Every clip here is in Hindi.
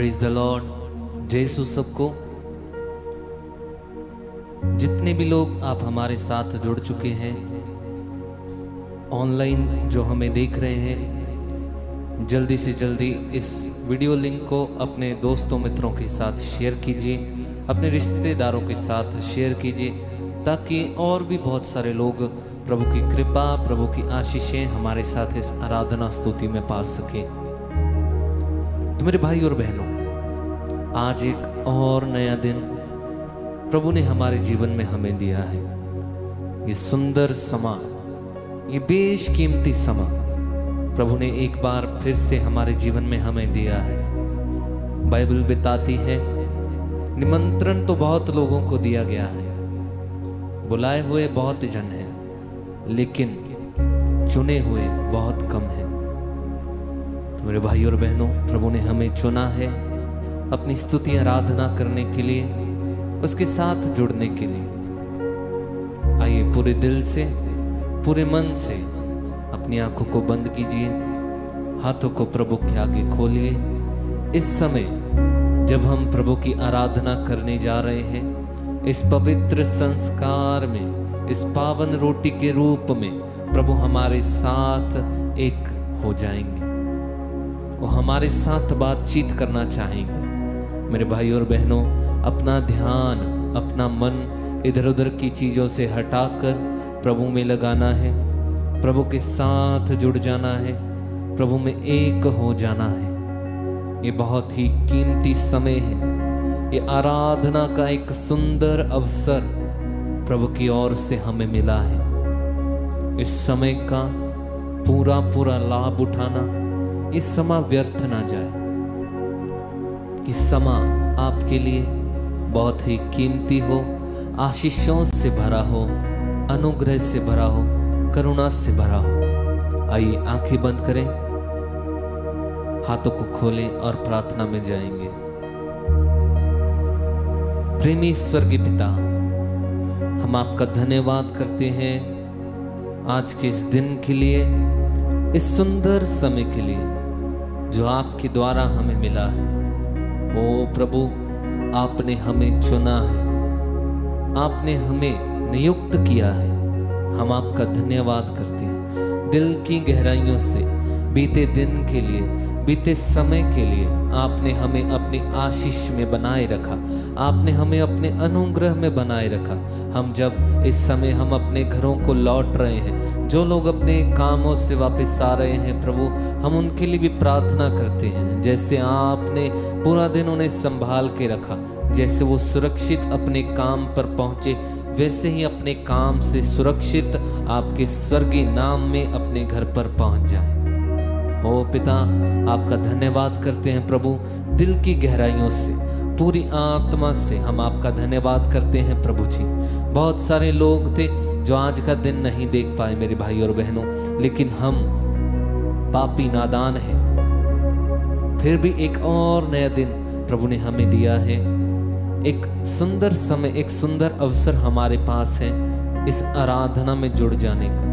Praise the Lord. जय यीशु सबको। जितने भी लोग आप हमारे साथ जुड़ चुके हैं, ऑनलाइन जो हमें देख रहे हैं, जल्दी से जल्दी इस वीडियो लिंक को अपने दोस्तों मित्रों के साथ शेयर कीजिए, अपने रिश्तेदारों के साथ शेयर कीजिए, ताकि और भी बहुत सारे लोग प्रभु की कृपा, प्रभु की आशीषें हमारे साथ इस आराधना स्तुति में पा सकें। तो मेरे भाई और बहनों, आज एक और नया दिन प्रभु ने हमारे जीवन में हमें दिया है। ये सुंदर समा, ये बेशकीमती समा प्रभु ने एक बार फिर से हमारे जीवन में हमें दिया है। बाइबल बताती है, निमंत्रण तो बहुत लोगों को दिया गया है, बुलाए हुए बहुत जन हैं, लेकिन चुने हुए बहुत कम हैं। तो मेरे भाई और बहनों, प्रभु ने हमें चुना है अपनी स्तुति आराधना करने के लिए, उसके साथ जुड़ने के लिए। आइए पूरे दिल से, पूरे मन से अपनी आंखों को बंद कीजिए, हाथों को प्रभु के आगे खोलिए। इस समय जब हम प्रभु की आराधना करने जा रहे हैं, इस पवित्र संस्कार में, इस पावन रोटी के रूप में प्रभु हमारे साथ एक हो जाएंगे, वो हमारे साथ बातचीत करना चाहेंगे। मेरे भाई और बहनों, अपना ध्यान, अपना मन इधर उधर की चीजों से हटाकर प्रभु में लगाना है, प्रभु के साथ जुड़ जाना है, प्रभु में एक हो जाना है। ये बहुत ही कीमती समय है, ये आराधना का एक सुंदर अवसर प्रभु की ओर से हमें मिला है। इस समय का पूरा लाभ उठाना, इस समय व्यर्थ ना जाए। इस समय आपके लिए बहुत ही कीमती हो, आशीषों से भरा हो, अनुग्रह से भरा हो, करुणा से भरा हो। आइए आंखें बंद करें, हाथों को खोलें और प्रार्थना में जाएंगे। प्रेमी स्वर्गीय पिता, हम आपका धन्यवाद करते हैं आज के इस दिन के लिए, इस सुंदर समय के लिए जो आपके द्वारा हमें मिला है। ओ प्रभु, आपने हमें चुना है, आपने हमें नियुक्त किया है। हम आपका धन्यवाद करते हैं दिल की गहराइयों से। बीते दिन के लिए, बीते समय के लिए आपने हमें अपनी आशीष में बनाए रखा, आपने हमें अपने अनुग्रह में बनाए रखा। हम जब इस समय हम अपने घरों को लौट रहे हैं, जो लोग अपने कामों से वापस आ रहे हैं प्रभु, हम उनके लिए भी प्रार्थना करते हैं। जैसे आपने पूरा दिन उन्हें संभाल के रखा, जैसे वो सुरक्षित अपने काम पर पहुंचे, वैसे ही अपने काम से सुरक्षित आपके स्वर्गीय नाम में अपने घर पर पहुंच जाए। ओ पिता, आपका धन्यवाद करते हैं प्रभु, दिल की गहराइयों से, पूरी आत्मा से हम आपका धन्यवाद करते हैं प्रभु जी। बहुत सारे लोग थे जो आज का दिन नहीं देख पाए मेरे भाई और बहनों, लेकिन हम पापी नादान हैं, फिर भी एक और नया दिन प्रभु ने हमें दिया है। एक सुंदर समय, एक सुंदर अवसर हमारे पास है इस आराधना में जुड़ जाने का।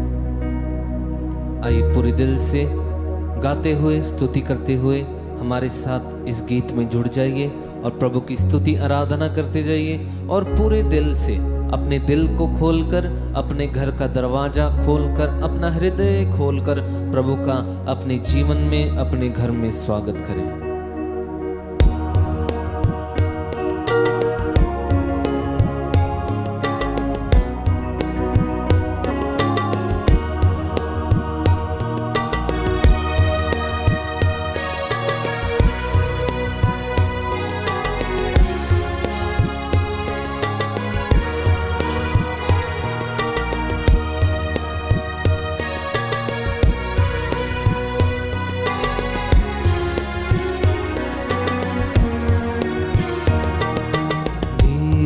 आइए पूरे दिल से गाते हुए, स्तुति करते हुए हमारे साथ इस गीत में जुड़ जाइए और प्रभु की स्तुति आराधना करते जाइए। और पूरे दिल से अपने दिल को खोलकर, अपने घर का दरवाजा खोलकर, अपना हृदय खोलकर प्रभु का अपने जीवन में, अपने घर में स्वागत करें।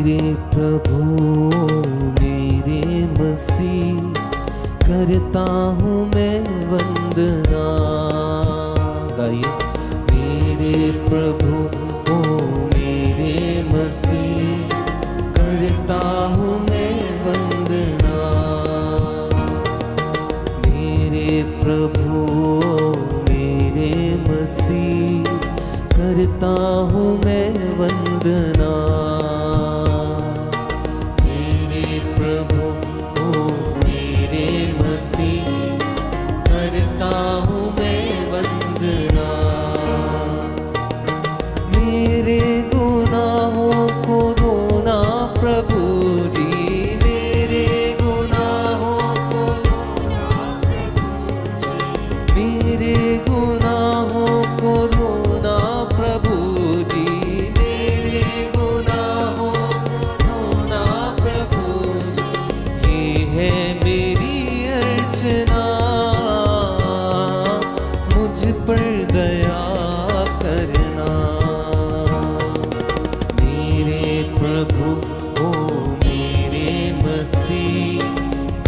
मेरे प्रभु मेरे मसीह, करता हूँ मैं वंदना। गाइए। मेरे प्रभु ओ मेरे मसीह, करता हूँ मैं वंदना। मेरे प्रभु मेरे मसीह, करता हूँ मैं वंदना। मेरे प्रभु ओ मेरे मसीह, करता हूँ मैं वंदना। मेरे गुनाहों को धोना प्रभु जी, मेरे गुनाहों को धोना प्रभु जी, मेरे गुनाहों को धोना प्रभु जी, मेरे गुनाहों को धोना प्रभु जी। ये है मेरी अर्चना, मुझ पर दया करना। मेरे प्रभु ओ मेरे मसीह,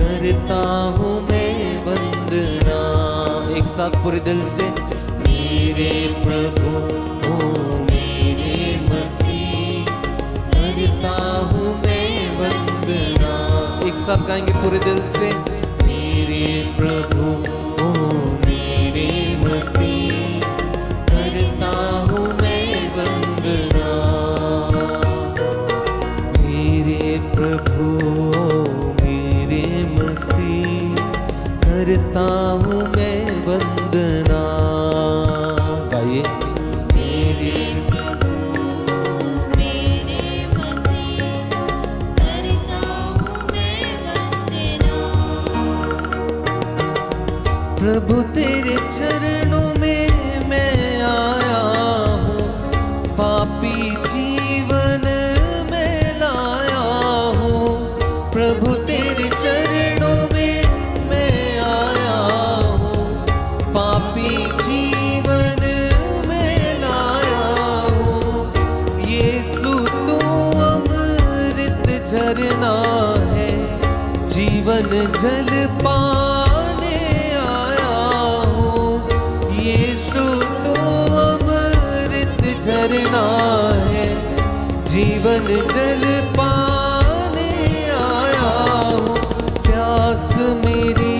करता हूँ मैं वंदना। एक साथ पूरे दिल से, मेरे प्रभु ओ मेरे मसीह, करता हूँ मैं वंदना। एक साथ गाएंगे पूरे दिल से, मेरे प्रभु ओ मेरे मसीह, करता हूँ मैं वंदना। मेरे प्रभु मेरे मसीह, करता हूँ मैं वंदना। गाइए, मेरे मेरे मसीह, करता हूँ मैं वंदना। प्रभु तेरे चरणों में मैं आया हूँ, पापी जीवन में लाया हूँ। प्रभु तेरे चरणों में मैं आया हूँ, पापी जीवन में लाया हूँ। यीशु तू अमृत झरना है, जीवन जल पाने आया हूँ। यीशु तू अमृत झरना है, जीवन जल पाने आया हूँ। प्यास मेरी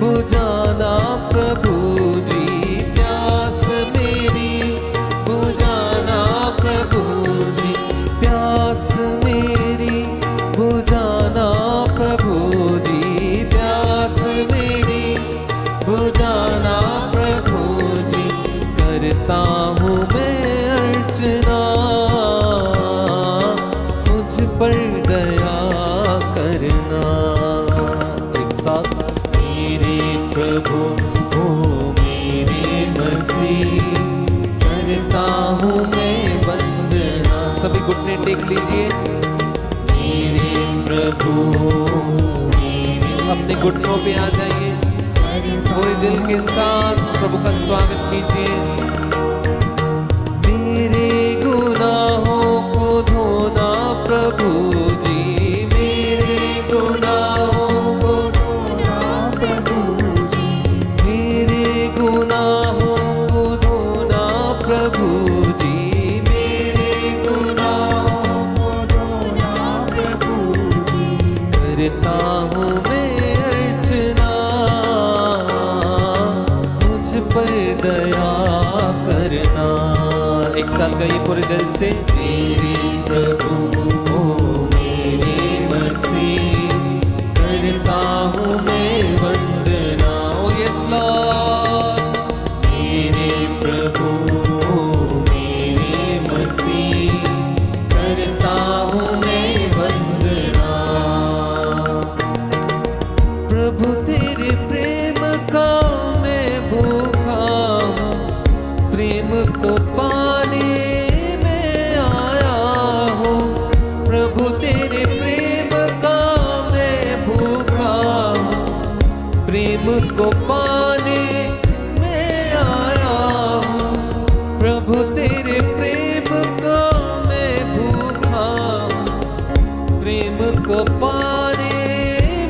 बुझाना प्रभु जी, प्यास मेरी बुझाना प्रभु जी, प्यास मेरी बुझाना प्रभु जी, प्यास मेरी बुझाना प्रभु जी। करता हूँ मैं अर्चना, मुझ पर दया करना। एक साथ, मेरे प्रभु ओ मेरे मसीह, करता हूँ मैं वंदना। सभी घुटने टेक लीजिए। मेरे प्रभु अपने घुटनों पे आ जाइए, पूरे दिल के साथ प्रभु का स्वागत कीजिए। मेरे गुनाहों को धोना प्रभु जी, मेरे गुनाहों को धोना प्रभु जी, मेरे गुनाहों को धोना प्रभु जी, मेरे गुनाहों को धोना प्रभु जी। करता हूँ मैं अर्चना, मुझ पर दया करना। एक साथ गाइए पूरे दिल से, मेरे प्रभु ओ मेरे मसीह, करता हूँ मैं वंदना। ओ यस लॉर्ड, मेरे प्रभु ओ मेरे मसीह, करता हूँ मैं वंदना। प्रभु तेरे प्रेम का मैं भूखा हूँ, प्रेम को पाने में आया हूँ। प्रभु तेरे प्रेम का मैं भूखा हूँ, प्रेम को पाने में आया हूँ। प्रभु तेरे प्रेम का मैं भूखा हूँ, प्रेम को पाने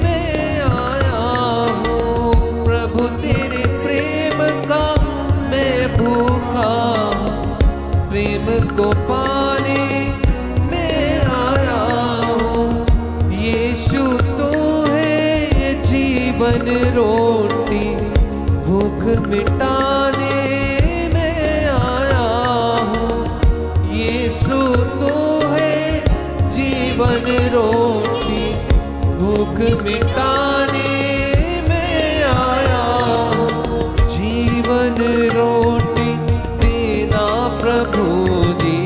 में आया हूँ। प्रभु तेरे प्रेम का मैं भूखा हूँ, प्रेम को पाने में आया हूँ। यीशु तो है जीवन रोटी, भूख मिटाने में आया हूँ। भूख मिटाने में आया हूँ। जीवन रोटी देना प्रभु जी,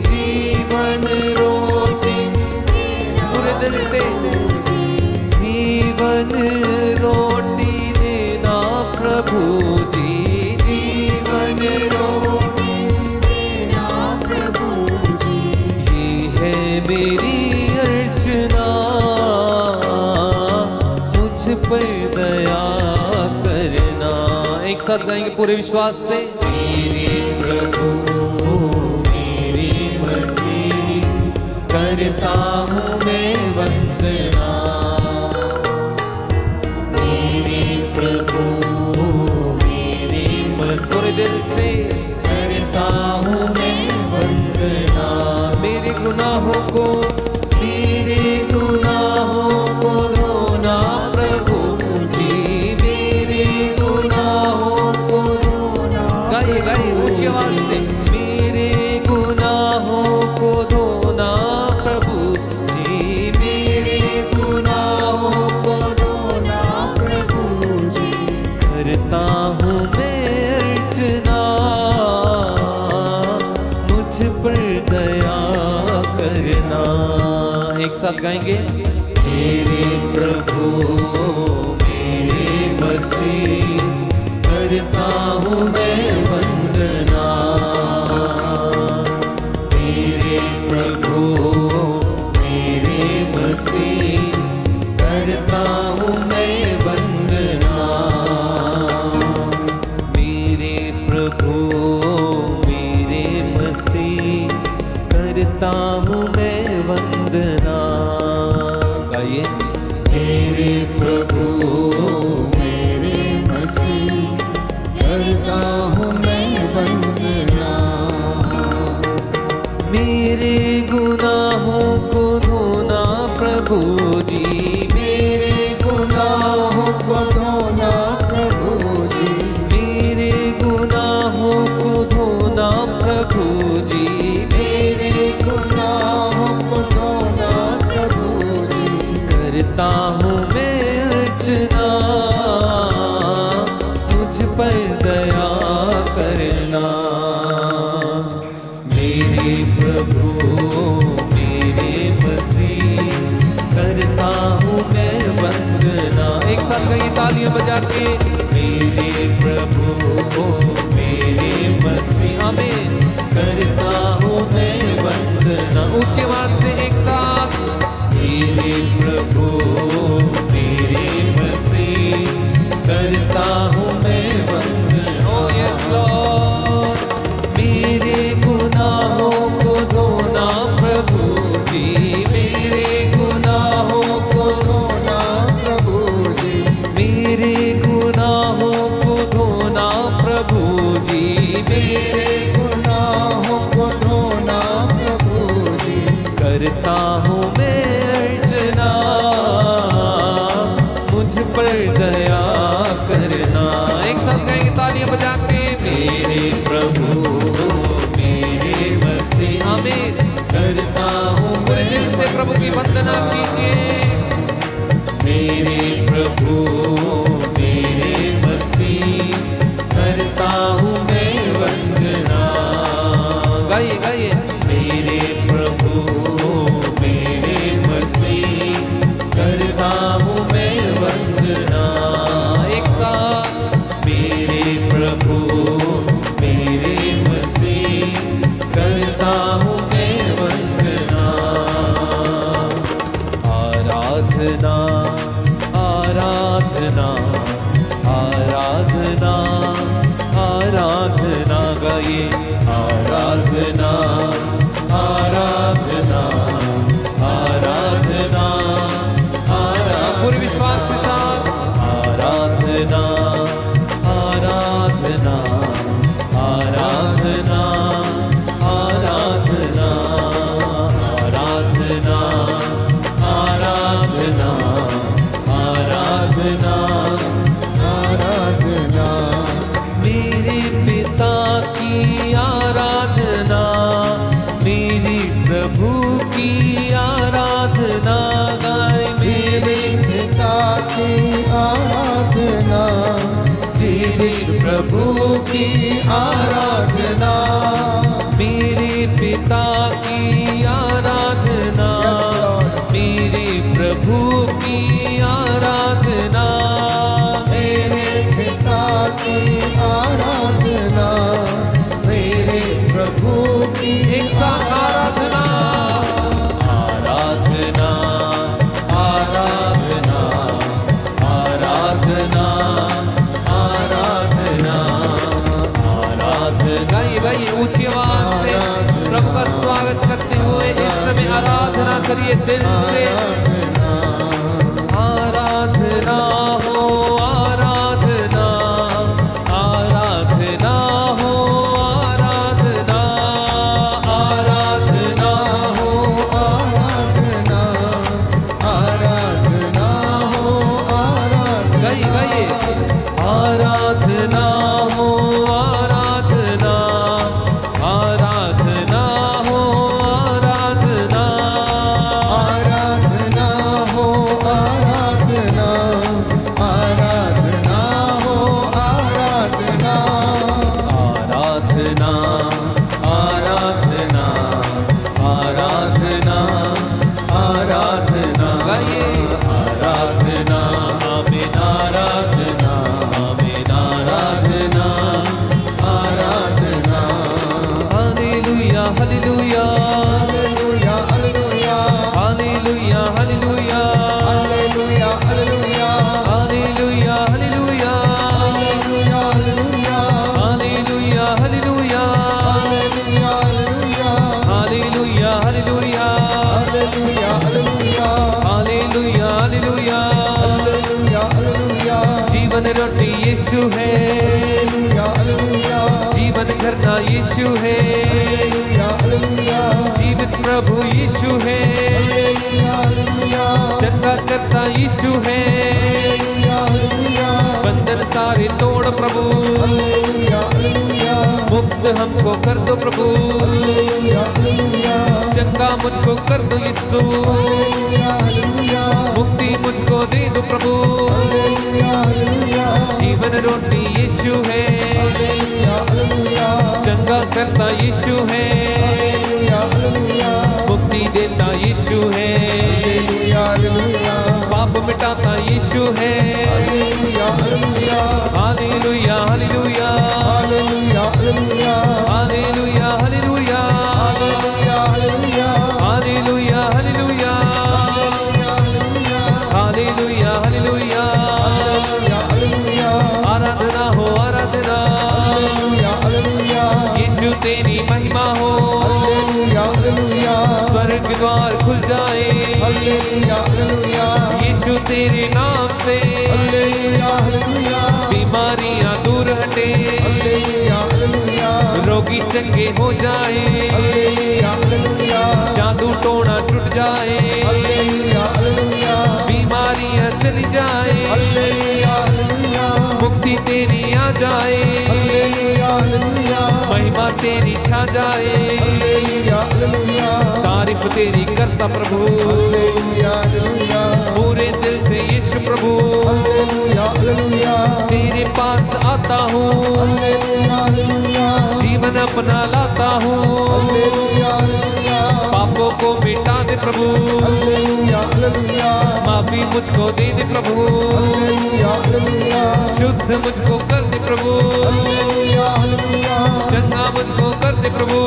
जीवन रोटी पूरे दिल से, जीवन रोटी देना प्रभु जी, जीवन रोटी देना प्रभु जी। ये है मेरी अर्चना, मुझ पर दया करना। एक साथ गाएंगे पूरे विश्वास से। मेरे प्रभु मेरे मसीह, करता हूँ मैं वंदना। मेरे प्रभु मेरे मसीह, पूरे दिल से करता हूँ मैं वंदना। मेरे गुनाहों को धोना प्रभु जी, मेरे गुनाहों को धोना। गाइए गाइए ऊंची आवाज से। मेरे गुनाहों को धोना प्रभु जी, मेरे गुनाहों को धोना प्रभु जी। करता हूँ मैं अर्चना, मुझ पर दया करना। एक साथ गाएंगे। मेरे प्रभु मेरे मसीह, करता हूँ मैं वंदना। मेरे प्रभु मेरे मसीह, करता हूँ मैं वंदना। मेरे प्रभु मेरे मसीह, करता हूँ मैं वंदना। गाइए। मेरे प्रभु मेरे मसीह, करता हूँ मैं वंदना। मेरे गुनाहों को धोना प्रभु जी, मेरे गुनाहों को धोना प्रभु जी। मेरे गुनाहों को धोना प्रभु जी, मेरे गुनाहों को धोना प्रभु जी। करता हूँ मैं अर्चना, मुझ पर दया करना। मेरे प्रभु मेरे मसीह, करता हूँ मैं वंदना। एक साथ कई तालियां बजा के। मेरे प्रभु मेरे मसीह, आमीन, करता हूँ मैं वंदना। ऊंची आवाज से एक साथ। मेरे प्रभु मेरे मसीह, करता हूँ मैं वंदना। ओ यस लॉर्ड। मेरे गुनाहों को धोना प्रभु जी, मेरे गुनाहों को धोना प्रभु जी। मेरे गुनाहों को धोना प्रभु जी, मेरे गुनाहों को धोना प्रभु जी। करता हूँ मैं अर्चना, मुझ पर दया करना। एक साथ गाएंगे तालियां बजा के। मेरे प्रभु मेरे मसीह, आमीन, करता हूँ। पूरे दिल से प्रभु की वंदना कीजिए। मेरे प्रभु मेरे मसीह, करता हूँ मैं वंदना। गाइए गाइए। मेरे प्रभु मेरे मसीह, करता हूँ मैं वंदना। एक साथ। मेरे प्रभु मेरे मसीह, करता हूँ मैं वंदना। आराधना आराधना आराधना आराधना। गाइए। आराधना आराधना आराधना आराधना। पूरे विश्वास के साथ। आराधना आराधना आराधना आराधना आराधना आराधना आराधना प्रभु की आराधना, मेरे पिता की आराधना, मेरे प्रभु की आराधना, मेरे पिता की आराधना, मेरे प्रभु की एक साथ आराधना, आराधना, आराधना, आराधना, आराधना, आराधना। गाइए गाइए ऊंची आवाज से प्रभु का स्वागत करते हुए इस समय आराधना करिए दिल से। आराधना हो आराधना, आराधना हो आराधना, आराधना हो आराधना, आराधना हो आराधना। गाइए गाइए आराधना हो आराधना, आराधना हो आराधना, आराधना हो आराधना, आराधना हो आराधना, आराधना, आराधना, आराधना, आराधना। गाइए आराधना, आमीन आराधना, आमीन आराधना, आराधना। हालेलुया हालेलुया हालेलुया, हालेलुया, हालेलुया, हालेलुया, हालेलुया, हालेलुया, हालेलुया, हालेलुया, हालेलुया, हालेलुया, हालेलुया, हालेलुया, हालेलुया, हालेलुया, हालेलुया, हालेलुया, हालेलुया, हालेलुया, हालेलुया। हालेलुया, हालेलुया, जीवन रोटी यीशु है, हालेलुया, हालेलुया, जीवन करता यीशु है, हालेलुया, हालेलुया, जीवित प्रभु यीशु है, हालेलुया, हालेलुया, चंगा करता यीशु है, हालेलुया, हालेलुया, बंधन सारे तोड़ प्रभु, हालेलुया, हालेलुया, मुक्त हमको कर दो प्रभु, हालेलुया, हालेलुया, चंगा मुझको कर दो यीशु, हालेलुया, हालेलुया, मुक्ति मुझको दे दो प्रभु, हालेलुया, हालेलुया, जीवन रोटी यीशु है, हालेलुया, हालेलुया, चंगा करता यीशु है, हालेलुया, हालेलुया, मुक्ति देता यीशु है, हालेलुया, हालेलुया, पाप मिटाता यीशु है। हालेलुया, हालेलुया, हालेलुया हालेलुया, हालेलुया, हालेलुया, हालेलुया, हालेलुया, हालेलुया, हालेलुया, हालेलुया, हालेलुया, हालेलुया, हालेलुया। हालेलुया, हालेलुया, आराधना हो आराधना, हालेलुया, हालेलुया, यीशु तेरी महिमा हो, हालेलुया, हालेलुया, स्वर्ग द्वार खुल जाए, हालेलुया, हालेलुया, यीशु तेरे नाम से हालेलुया, हालेलुया, बीमारियां दूर हटे, हालेलुया, हालेलुया, रोगी चंगे हो जाए, हालेलुया, हालेलुया, जादू टोना टूट जाए, हालेलुया, हालेलुया, बीमारियां चली जाए, हालेलुया, हालेलुया, मुक्ति तेरी आ जाए, हालेलुया, हालेलुया, महिमा तेरी छा जाए, हालेलुया, हालेलुया, तारीफ तेरी करता प्रभु, हालेलुया, हालेलुया, पूरे दिल से यीशु प्रभु, हालेलुया, हालेलुया, तेरे पास आता हूँ, हालेलुया, हालेलुया, जीवन अपना लाता हूँ, हालेलुया, हालेलुया, पापों को मिटा दे प्रभु, हालेलुया, हालेलुया, माफी मुझको दे दे प्रभु, हालेलुया, हालेलुया, शुद्ध मुझको कर दे प्रभु, हालेलुया, हालेलुया, चंगा मुझको कर दे प्रभु।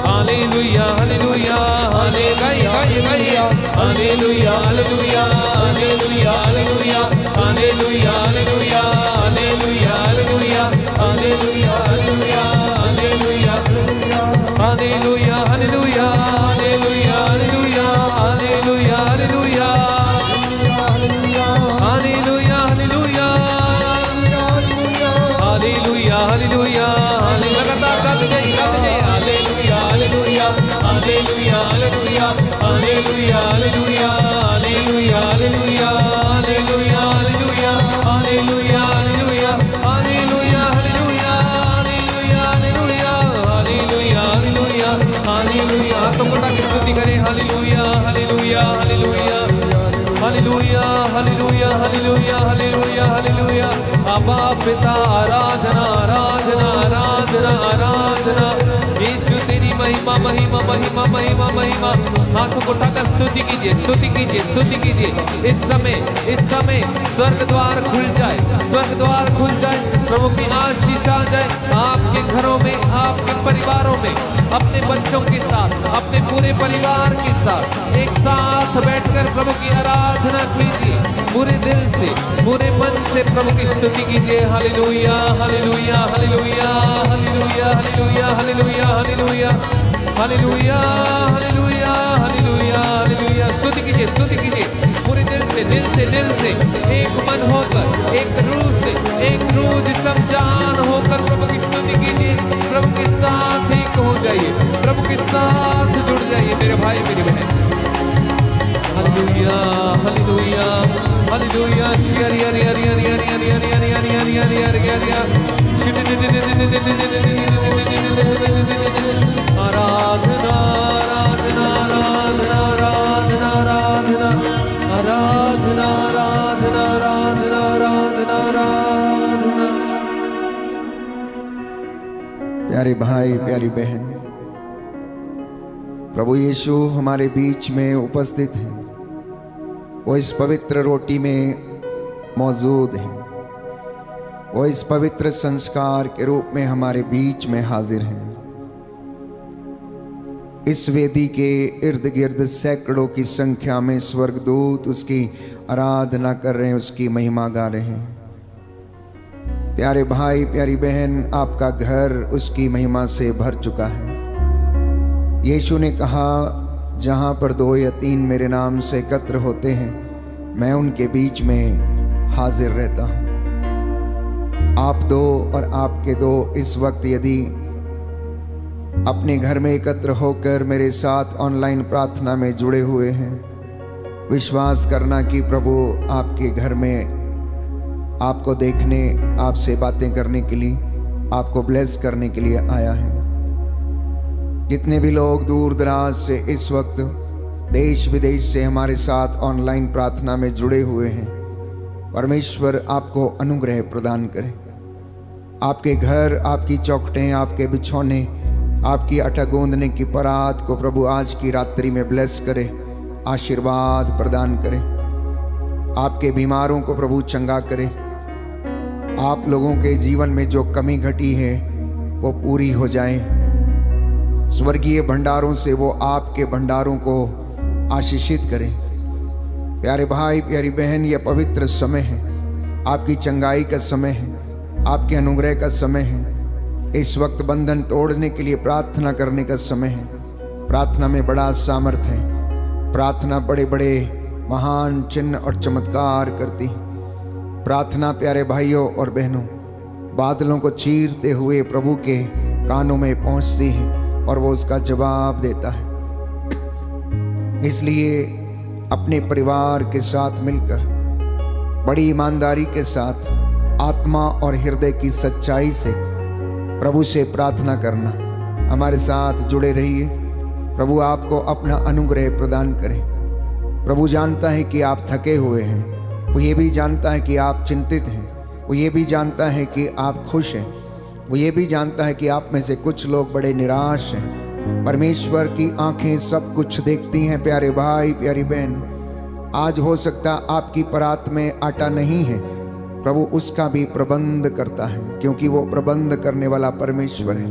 हालेलुया हालेलुया, हाले गाइए गाइए गाइए, हालेलुया हालेलुया, हालेलुया हालेलुया, हालेलुया हालेलुया, हालेलुया हालेलुया, हालेलुया हालेलुया, हालेलुया हालेलुया, हालेलुया हालेलुया, हालेलुया हालेलुया, हालेलुया हालेलुया, हालेलुया हालेलुया, हालेलुया हालेलुया, लगातार गाते जाइए हालेलुया हालेलुया, हालेलुया हालेलुया, हालेलुया हालेलुया, हालेलुया हालेलुया, हालेलुया हालेलुया, हालेलुया हालेलुया, हालेलुया हालेलुया, हालेलुया हालेलुया, हालेलुया हालेलुया, हालेलुया। हाथों को उठा के स्तुति करें, हालेलुया हालेलुया, हालेलुया हालेलुया, हालेलुया हालेलुया, हालेलुया हालेलुया, अबा पिता आराधना आराधना आराधना आराधना। यीशु तेरी महिमा महिमा महिमा महिमा महिमा। हाथों को उठाकर स्तुति कीजिए स्तुति कीजिए स्तुति कीजिए। इस समय स्वर्ग द्वार खुल जाए, स्वर्ग द्वार खुल जाए, प्रभु की आशीष आ जाए आपके घरों में, आपके परिवारों में, अपने बच्चों के साथ, अपने पूरे परिवार के साथ एक साथ बैठकर प्रभु की आराधना कीजिए। पूरे दिल से, पूरे मन से प्रभु की स्तुति कीजिए। हालेलुया हालेलुया हालेलुया हालेलुया हालेलुया हालेलुया हालेलुया हालेलुया हालेलुया हालेलुया हालेलुया। स्तुति कीजिए पूरे दिल से एक मन होकर, एक रूह जिस्म जान होकर प्रभु की स्तुति कीजिए। प्रभु के साथ एक हो जाइए, प्रभु के साथ जुड़ जाइए मेरे भाई मेरी बहन। हालेलुया हालेलुया हालेलुया। आराधना आराधना आराधना आराधना आराधना आराधना आराधना आराधना आराधना आराधना। प्यारे भाई प्यारी बहन, प्रभु यीशु हमारे बीच में उपस्थित हैं। वो इस पवित्र रोटी में मौजूद हैं। वो इस पवित्र संस्कार के रूप में हमारे बीच में हाजिर हैं। इस वेदी के इर्द गिर्द सैकड़ों की संख्या में स्वर्गदूत उसकी आराधना कर रहे हैं, उसकी महिमा गा रहे हैं। प्यारे भाई प्यारी बहन, आपका घर उसकी महिमा से भर चुका है। यीशु ने कहा, जहाँ पर 2 या 3 मेरे नाम से एकत्र होते हैं, मैं उनके बीच में हाजिर रहता हूँ। आप 2 और आपके 2 इस वक्त यदि अपने घर में एकत्र होकर मेरे साथ ऑनलाइन प्रार्थना में जुड़े हुए हैं, विश्वास करना कि प्रभु आपके घर में आपको देखने, आपसे बातें करने के लिए, आपको ब्लेस करने के लिए आया है। जितने भी लोग दूर दराज से इस वक्त देश विदेश से हमारे साथ ऑनलाइन प्रार्थना में जुड़े हुए हैं, परमेश्वर आपको अनुग्रह प्रदान करे। आपके घर, आपकी चौखटें, आपके बिछौने, आपकी आटा गूंदने की परात को प्रभु आज की रात्रि में ब्लेस करे, आशीर्वाद प्रदान करे। आपके बीमारों को प्रभु चंगा करे। आप लोगों के जीवन में जो कमी घटी है वो पूरी हो जाए। स्वर्गीय भंडारों से वो आपके भंडारों को आशीषित करें। प्यारे भाई प्यारी बहन, यह पवित्र समय है, आपकी चंगाई का समय है, आपके अनुग्रह का समय है। इस वक्त बंधन तोड़ने के लिए प्रार्थना करने का समय है। प्रार्थना में बड़ा सामर्थ्य है। प्रार्थना बड़े बड़े महान चिन्ह और चमत्कार करती है। प्रार्थना प्यारे भाइयों और बहनों, बादलों को चीरते हुए प्रभु के कानों में पहुंचती है और वो उसका जवाब देता है। इसलिए अपने परिवार के साथ मिलकर बड़ी ईमानदारी के साथ आत्मा और हृदय की सच्चाई से प्रभु से प्रार्थना करना। हमारे साथ जुड़े रहिए। प्रभु आपको अपना अनुग्रह प्रदान करे। प्रभु जानता है कि आप थके हुए हैं। वो ये भी जानता है कि आप चिंतित हैं। वो ये भी जानता है कि आप खुश हैं। वो ये भी जानता है कि आप में से कुछ लोग बड़े निराश हैं। परमेश्वर की आंखें सब कुछ देखती हैं। प्यारे भाई प्यारी बहन, आज हो सकता आपकी परात में आटा नहीं है, प्रभु उसका भी प्रबंध करता है, क्योंकि वो प्रबंध करने वाला परमेश्वर है।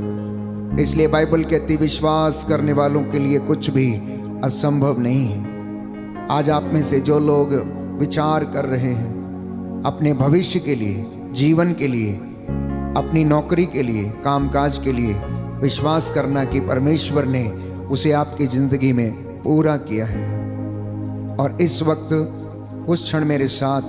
इसलिए बाइबल कहती, विश्वास करने वालों के लिए कुछ भी असंभव नहीं है। आज आप में से जो लोग विचार कर रहे हैं अपने भविष्य के लिए, जीवन के लिए, अपनी नौकरी के लिए, कामकाज के लिए, विश्वास करना कि परमेश्वर ने उसे आपकी जिंदगी में पूरा किया है। और इस वक्त कुछ क्षण मेरे साथ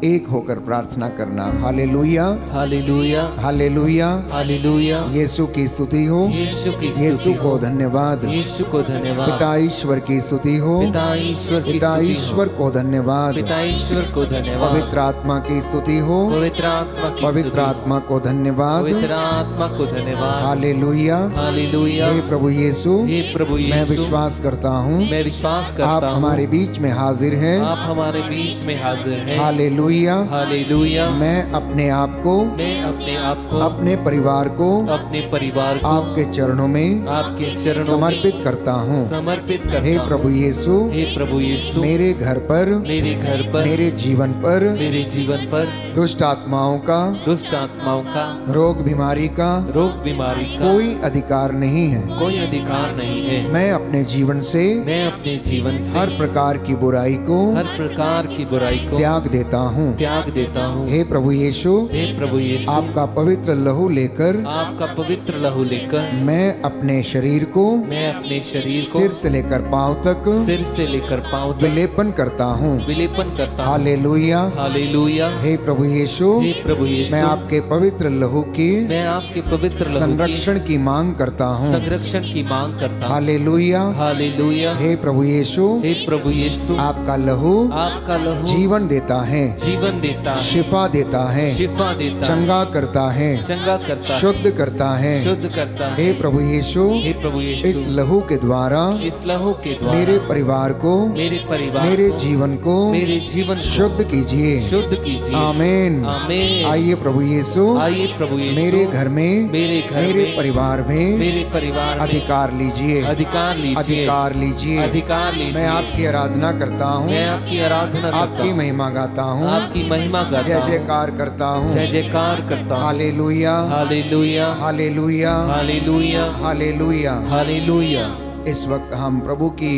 एक होकर प्रार्थना करना। हालेलुया हालेलुया हालेलुया हालेलुया। यीशु की स्तुति हो, यीशु की यीशु स्तुति को हो, धन्यवाद, यीशु को धन्यवाद। पिता ईश्वर की स्तुति हो, पिता ईश्वर की पिता स्तुति ईश्वर हो, को धन्यवाद, पिता ईश्वर को धन्यवाद। पवित्र आत्मा की स्तुति हो, पवित्र आत्मा की पवित्र स्तुति हो, आत्मा को धन्यवाद। पवित्र आत्मा को धन्यवाद। Hallelujah hallelujah. हे प्रभु यीशु, हे प्रभु मैं यीशु, विश्वास करता हूँ मैं विश्वास आप करता हूँ हमारे बीच में हाजिर हैं। आप हमारे बीच में हाजिर हैं। हालेलुया हालेलुया। हालेलुया। मैं अपने आप को, मैं अपने आप को, अपने परिवार को अपने परिवार को आपके चरणों में आपके चरणों समर्पित में करता हूँ। समर्पित करता हे हूँ। प्रभु यीशु, हे प्रभु यीशु, मेरे घर पर, मेरे घर पर, मेरे जीवन पर मेरे जीवन पर दुष्ट आत्माओं का, दुष्ट आत्माओं का, रोग बीमारी का रोग बीमारी का कोई अधिकार नहीं है। कोई अधिकार नहीं है। मैं अपने जीवन से मैं अपने जीवन से हर प्रकार की बुराई को हर प्रकार की बुराई को त्याग देता हूँ। त्याग देता हूँ। हे प्रभु यीशु, हे प्रभु यीशु, आपका पवित्र लहू लेकर आपका पवित्र लहू लेकर मैं अपने शरीर को मैं अपने शरीर को सिर से लेकर पांव तक सिर से लेकर पांव तक विलेपन करता हूँ। विलेपन करता हूँ। हालेलुया। हालेलुया। हे प्रभु यीशु, हे प्रभु यीशु, मैं आपके पवित्र लहू की मैं आपके पवित्र लहू की संरक्षण की मांग करता हूँ। संरक्षण की मांग करता हूँ। हालेलुया। हालेलुया। हे प्रभु यीशु, हे प्रभु यीशु, आपका लहू आपका लहू जीवन देता है, जीवन देता है, शिफा देता है, शिफा देता है, चंगा करता है, चंगा करता है, शुद्ध करता है। शुद्ध करता है। हे प्रभु यीशु, हे प्रभु यीशु, इस लहू के द्वारा इस लहू के द्वारा मेरे परिवार को, मेरे परिवार मेरे को, जीवन को मेरे जीवन को शुद्ध कीजिए। शुद्ध कीजिए। आमीन। आमीन। आइए प्रभु यीशु, आइए प्रभु यीशु, मेरे घर में, मेरे घर मेरे में, परिवार में मेरे परिवार में अधिकार लीजिए, अधिकार लीजिए, अधिकार लीजिए। अधिकार लीजिए। मैं आपकी आराधना करता हूँ, मैं आपकी आराधना करता आपकी हूँ, महिमा गाता हूँ, आपकी महिमा गाता जय हूँ, जयकार करता हूँ। जय जयकार करता हूँ। हालेलुया, हालेलुया। हालेलुया, हालेलुया। हालेलुया। हालेलुया। इस वक्त हम प्रभु की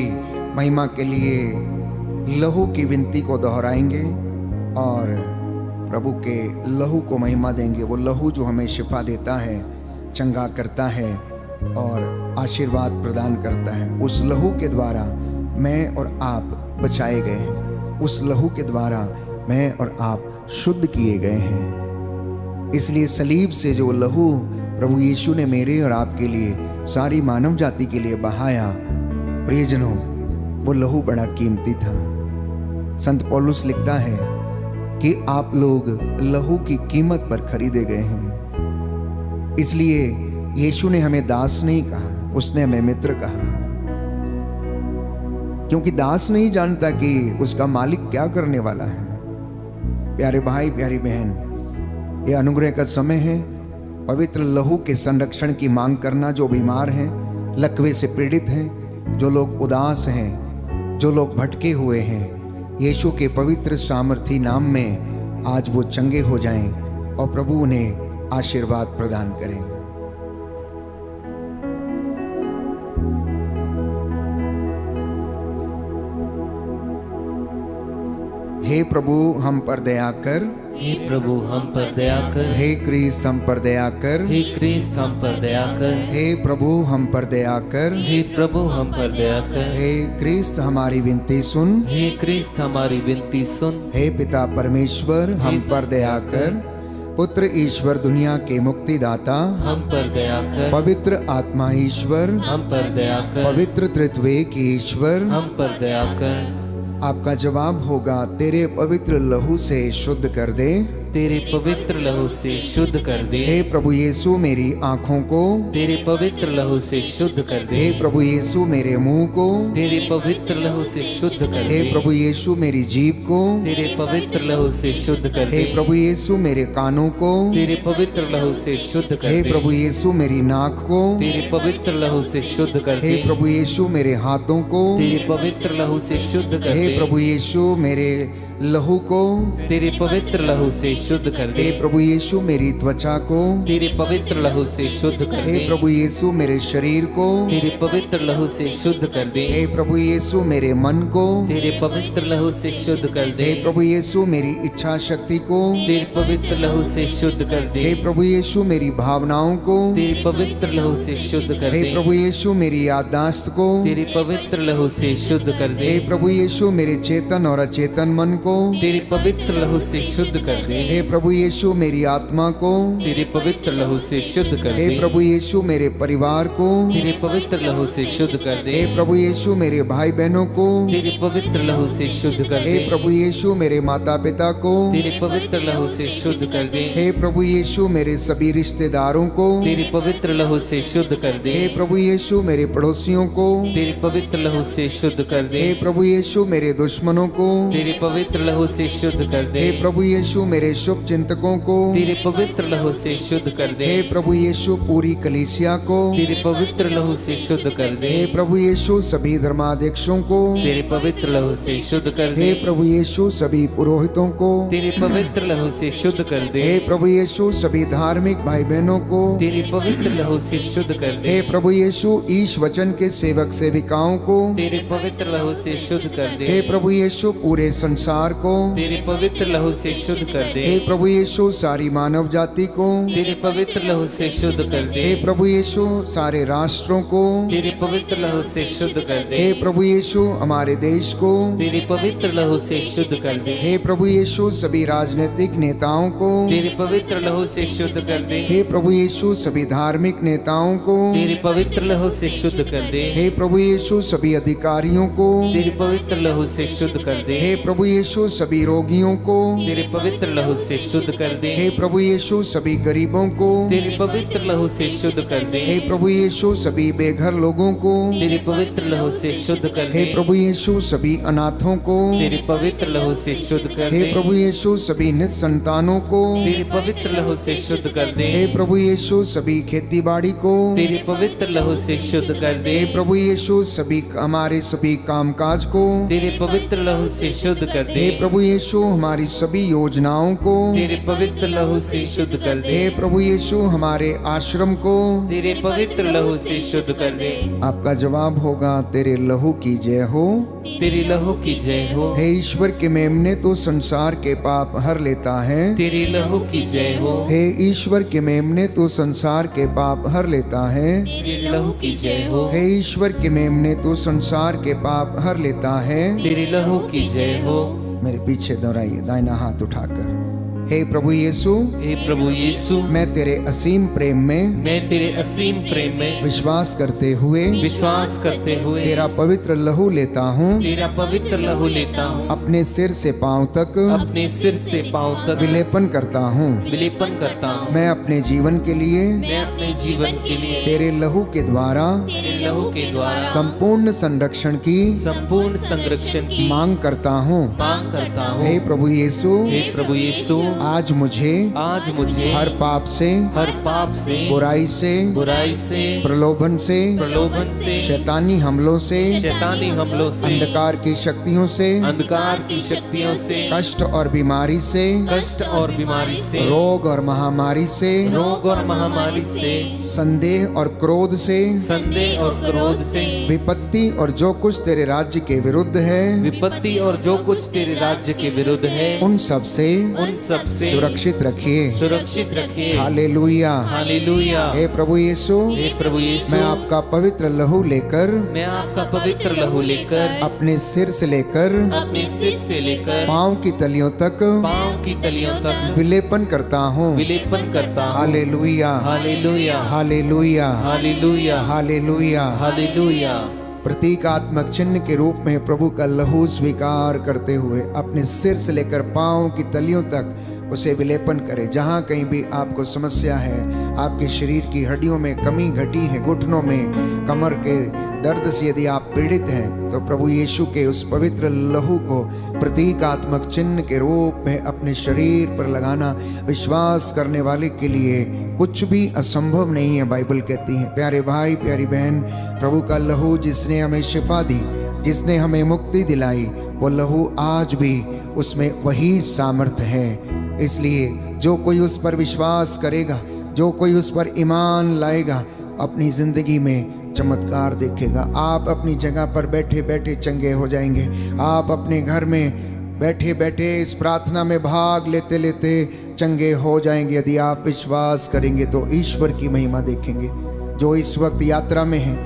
महिमा के लिए लहू की विनती को दोहराएंगे और प्रभु के लहू को महिमा देंगे। वो लहू जो हमें शिफा देता है, चंगा करता है और आशीर्वाद प्रदान करता है। उस लहू के द्वारा मैं और आप बचाए गए हैं। उस लहू के द्वारा मैं और आप शुद्ध किए गए हैं। इसलिए सलीब से जो लहू प्रभु यीशु ने मेरे और आपके लिए, सारी मानव जाति के लिए बहाया, प्रियजनों, वो लहू बड़ा कीमती था। संत पौलुस लिखता है कि आप लोग लहू की कीमत पर खरीदे गए हैं। इसलिए यीशु ने हमें दास नहीं कहा, उसने हमें मित्र कहा। क्योंकि दास नहीं जानता कि उसका मालिक क्या करने वाला है। प्यारे भाई, प्यारी बहन, ये अनुग्रह का समय है। पवित्र लहू के संरक्षण की मांग करना। जो बीमार हैं, लकवे से पीड़ित हैं, जो लोग उदास हैं, जो लोग भटके हुए हैं, यीशु के पवित्र सामर्थी नाम में आज वो चंगे हो जाएं और प्रभु उन्हें आशीर्वाद प्रदान करें। हे प्रभु हम पर दया कर, हे प्रभु हम पर दया कर, हे क्रिस्त हम पर दया कर, हे क्रिस्त हम पर दया कर, हे प्रभु हम पर दया कर, हे प्रभु हम पर दया कर, हे क्रिस्त हमारी विनती सुन, हे क्रिस्त हमारी विनती सुन, हे पिता परमेश्वर हम पर दया कर, पुत्र ईश्वर दुनिया के मुक्तिदाता हम पर दया कर, पवित्र आत्मा ईश्वर हम पर दया कर, पवित्र त्रित्वैक ईश्वर हम पर दया कर। आपका जवाब होगा, तेरे पवित्र लहू से शुद्ध कर दे, तेरे पवित्र लहू से शुद्ध कर दे। हे प्रभु यीशु मेरी आंखों को, तेरे पवित्र लहू से शुद्ध कर दे। हे प्रभु यीशु मेरे मुंह को, तेरे पवित्र लहू से शुद्ध कर हे दे। प्रभु यीशु मेरी जीभ को, तेरे पवित्र लहू से शुद्ध कर हे दे। प्रभु यीशु मेरे कानों को, तेरे पवित्र लहू से शुद्ध कर हे दे। प्रभु यीशु मेरी नाक को, तेरे पवित्र लहू से शुद्ध कर हे दे। प्रभु यीशु मेरे हाथों को, तेरे पवित्र लहू से शुद्ध कर हे दे। प्रभु यीशु मेरे लहू को, तेरे पवित्र लहू से शुद्ध कर दे। हे प्रभु यीशु मेरी त्वचा को, तेरे पवित्र लहू से शुद्ध कर हे दे। प्रभु यीशु मेरे शरीर को, तेरे पवित्र लहू से शुद्ध कर दे। हे प्रभु यीशु मेरे मन को, तेरे पवित्र लहू से शुद्ध कर दे। हे प्रभु यीशु मेरी इच्छा शक्ति को, तेरे पवित्र लहू से शुद्ध कर दे। हे प्रभु यीशु मेरी भावनाओं को, तेरे पवित्र लहू से शुद्ध कर हे दे। प्रभु यीशु मेरी याददाश्त को, तेरे पवित्र लहू से शुद्ध कर दे। हे प्रभु यीशु मेरे चेतन और अचेतन मन को, तेरे पवित्र लहू से शुद्ध कर दे। हे प्रभु यीशु मेरी आत्मा को, तेरे पवित्र लहू से शुद्ध कर हे दे। प्रभु यीशु मेरे परिवार को, तेरे पवित्र लहू से शुद्ध कर दे। हे प्रभु यीशु मेरे भाई बहनों को, तेरे पवित्र लहू से शुद्ध कर हे दे। प्रभु यीशु मेरे माता पिता को, तेरे पवित्र लहू से शुद्ध कर दे। हे प्रभु यीशु मेरे सभी रिश्तेदारों को, तेरे पवित्र लहू से शुद्ध कर दे। हे प्रभु यीशु मेरे पड़ोसियों को, तेरे पवित्र लहू से शुद्ध कर दे। हे प्रभु यीशु मेरे दुश्मनों को, तेरे पवित्र लहू से शुद्ध कर दे। हे प्रभु यीशु मेरे शुभ चिंतकों को तेरे पवित्र लहू से शुद्ध कर दे। हे प्रभु यीशु पूरी कलीसिया को तेरे पवित्र लहू से शुद्ध कर दे। हे प्रभु यीशु सभी धर्माध्यक्षों को तेरे पवित्र लहू से शुद्ध कर दे। हे प्रभु यीशु सभी पुरोहितों को तेरे पवित्र लहू से शुद्ध कर दे। हे प्रभु यीशु सभी धार्मिक भाई बहनों को तेरे पवित्र लहू से शुद्ध कर दे। हे प्रभु यीशु ईश वचन के सेवक सेविकाओं को तेरे पवित्र लहू से शुद्ध कर दे। हे प्रभु यीशु पूरे संसार को तेरे पवित्र लहू से शुद्ध कर दे। हे प्रभु यीशु सारी मानव जाति को तेरे पवित्र लहू से शुद्ध कर दे। हे प्रभु यीशु सारे राष्ट्रों को तेरे पवित्र लहू से शुद्ध कर दे। हे प्रभु यीशु हमारे देश को तेरे पवित्र लहू से शुद्ध कर दे। हे प्रभु यीशु सभी राजनीतिक नेताओं को तेरे पवित्र लहू से शुद्ध कर दे। हे प्रभु यीशु सभी धार्मिक नेताओं को तेरे पवित्र लहू से शुद्ध कर दे। हे प्रभु यीशु सभी अधिकारियों को तेरे पवित्र लहू से शुद्ध कर दे। हे प्रभु यीशु सभी रोगियों को तेरे पवित्र लहू से शुद्ध कर दे। हे प्रभु यीशु सभी गरीबों को तेरे पवित्र लहू से शुद्ध कर दे। हे प्रभु यीशु सभी बेघर लोगों को तेरे पवित्र लहू से शुद्ध कर दे। हे प्रभु यीशु सभी अनाथों को तेरे पवित्र लहू से शुद्ध कर हे दे। प्रभु यीशु सभी निसंतानों को तेरे पवित्र लहू से शुद्ध कर दे। हे प्रभु यीशु सभी खेती बाड़ी को तेरे पवित्र लहू से शुद्ध कर दे। हे प्रभु यीशु सभी हमारे सभी कामकाज को तेरे पवित्र लहू से शुद्ध कर दे। हे प्रभु यीशु हमारी सभी योजनाओं को तेरे पवित्र लहू से शुद्ध कर दे। हे प्रभु यीशु हमारे आश्रम को तेरे पवित्र लहू से शुद्ध कर दे। आपका जवाब होगा तेरे लहू की जय हो। तेरे लहू की जय हो। हे ईश्वर के मेमने तो संसार के पाप हर लेता है। तेरे लहू की जय हो। हे ईश्वर के मेमने तो संसार के पाप हर लेता है। तेरे लहू की जय हो। हे ईश्वर के मेमने तो संसार के पाप हर लेता है। तेरे लहू की जय हो। मेरे पीछे दोहराइए दाहिना हाथ उठाकर। हे प्रभु यीशु हे प्रभु यीशु, मैं तेरे असीम प्रेम में मैं तेरे असीम प्रेम में विश्वास करते हुए विश्वास करते हुए तेरा पवित्र लहू लेता हूँ। तेरा पवित्र लहू लेता हूँ। अपने सिर से पांव तक अपने सिर से पांव तक विलेपन करता हूँ। विलेपन करता हूँ। मैं अपने जीवन के लिए मैं अपने जीवन के लिए तेरे लहू के द्वारा तेरे लहू के द्वारा संपूर्ण संरक्षण की संपूर्ण संरक्षण की मांग करता हूँ। मांग करता हूँ। हे प्रभु यीशु हे प्रभु यीशु, आज मुझे हर पाप से हर पाप से बुराई से प्रलोभन से शैतानी हमलों से अंधकार की शक्तियों से कष्ट और बीमारी से रोग और महामारी से संदेह और क्रोध से विपत्ति और जो कुछ तेरे राज्य के विरुद्ध है उन सब से सुरक्षित रखिए। हालेलुया। हे प्रभु यीशु, मैं आपका पवित्र लहू लेकर अपने सिर से लेकर पांव की तलियों तक विलेपन करता हूँ। हालेलुया। प्रतीकात्मक चिन्ह के रूप में प्रभु का लहू स्वीकार करते हुए अपने सिर से लेकर पांव की तलियों तक उसे विलेपन करें। जहाँ कहीं भी आपको समस्या है, आपके शरीर की हड्डियों में कमी घटी है, घुटनों में कमर के दर्द से यदि आप पीड़ित हैं, तो प्रभु यीशु के उस पवित्र लहू को प्रतीकात्मक चिन्ह के रूप में अपने शरीर पर लगाना विश्वास करने वाले के लिए कुछ भी असंभव नहीं है, बाइबल कहती है। प्यारे भाई, प्यारी बहन, प्रभु का लहू जिसने हमें शिफा दी, जिसने हमें मुक्ति दिलाई, वो लहू आज भी उसमें वही सामर्थ्य है। इसलिए जो कोई उस पर विश्वास करेगा, जो कोई उस पर ईमान लाएगा, अपनी जिंदगी में चमत्कार देखेगा। आप अपनी जगह पर बैठे बैठे चंगे हो जाएंगे। आप अपने घर में बैठे बैठे इस प्रार्थना में भाग लेते लेते चंगे हो जाएंगे। यदि आप विश्वास करेंगे तो ईश्वर की महिमा देखेंगे। जो इस वक्त यात्रा में हैं,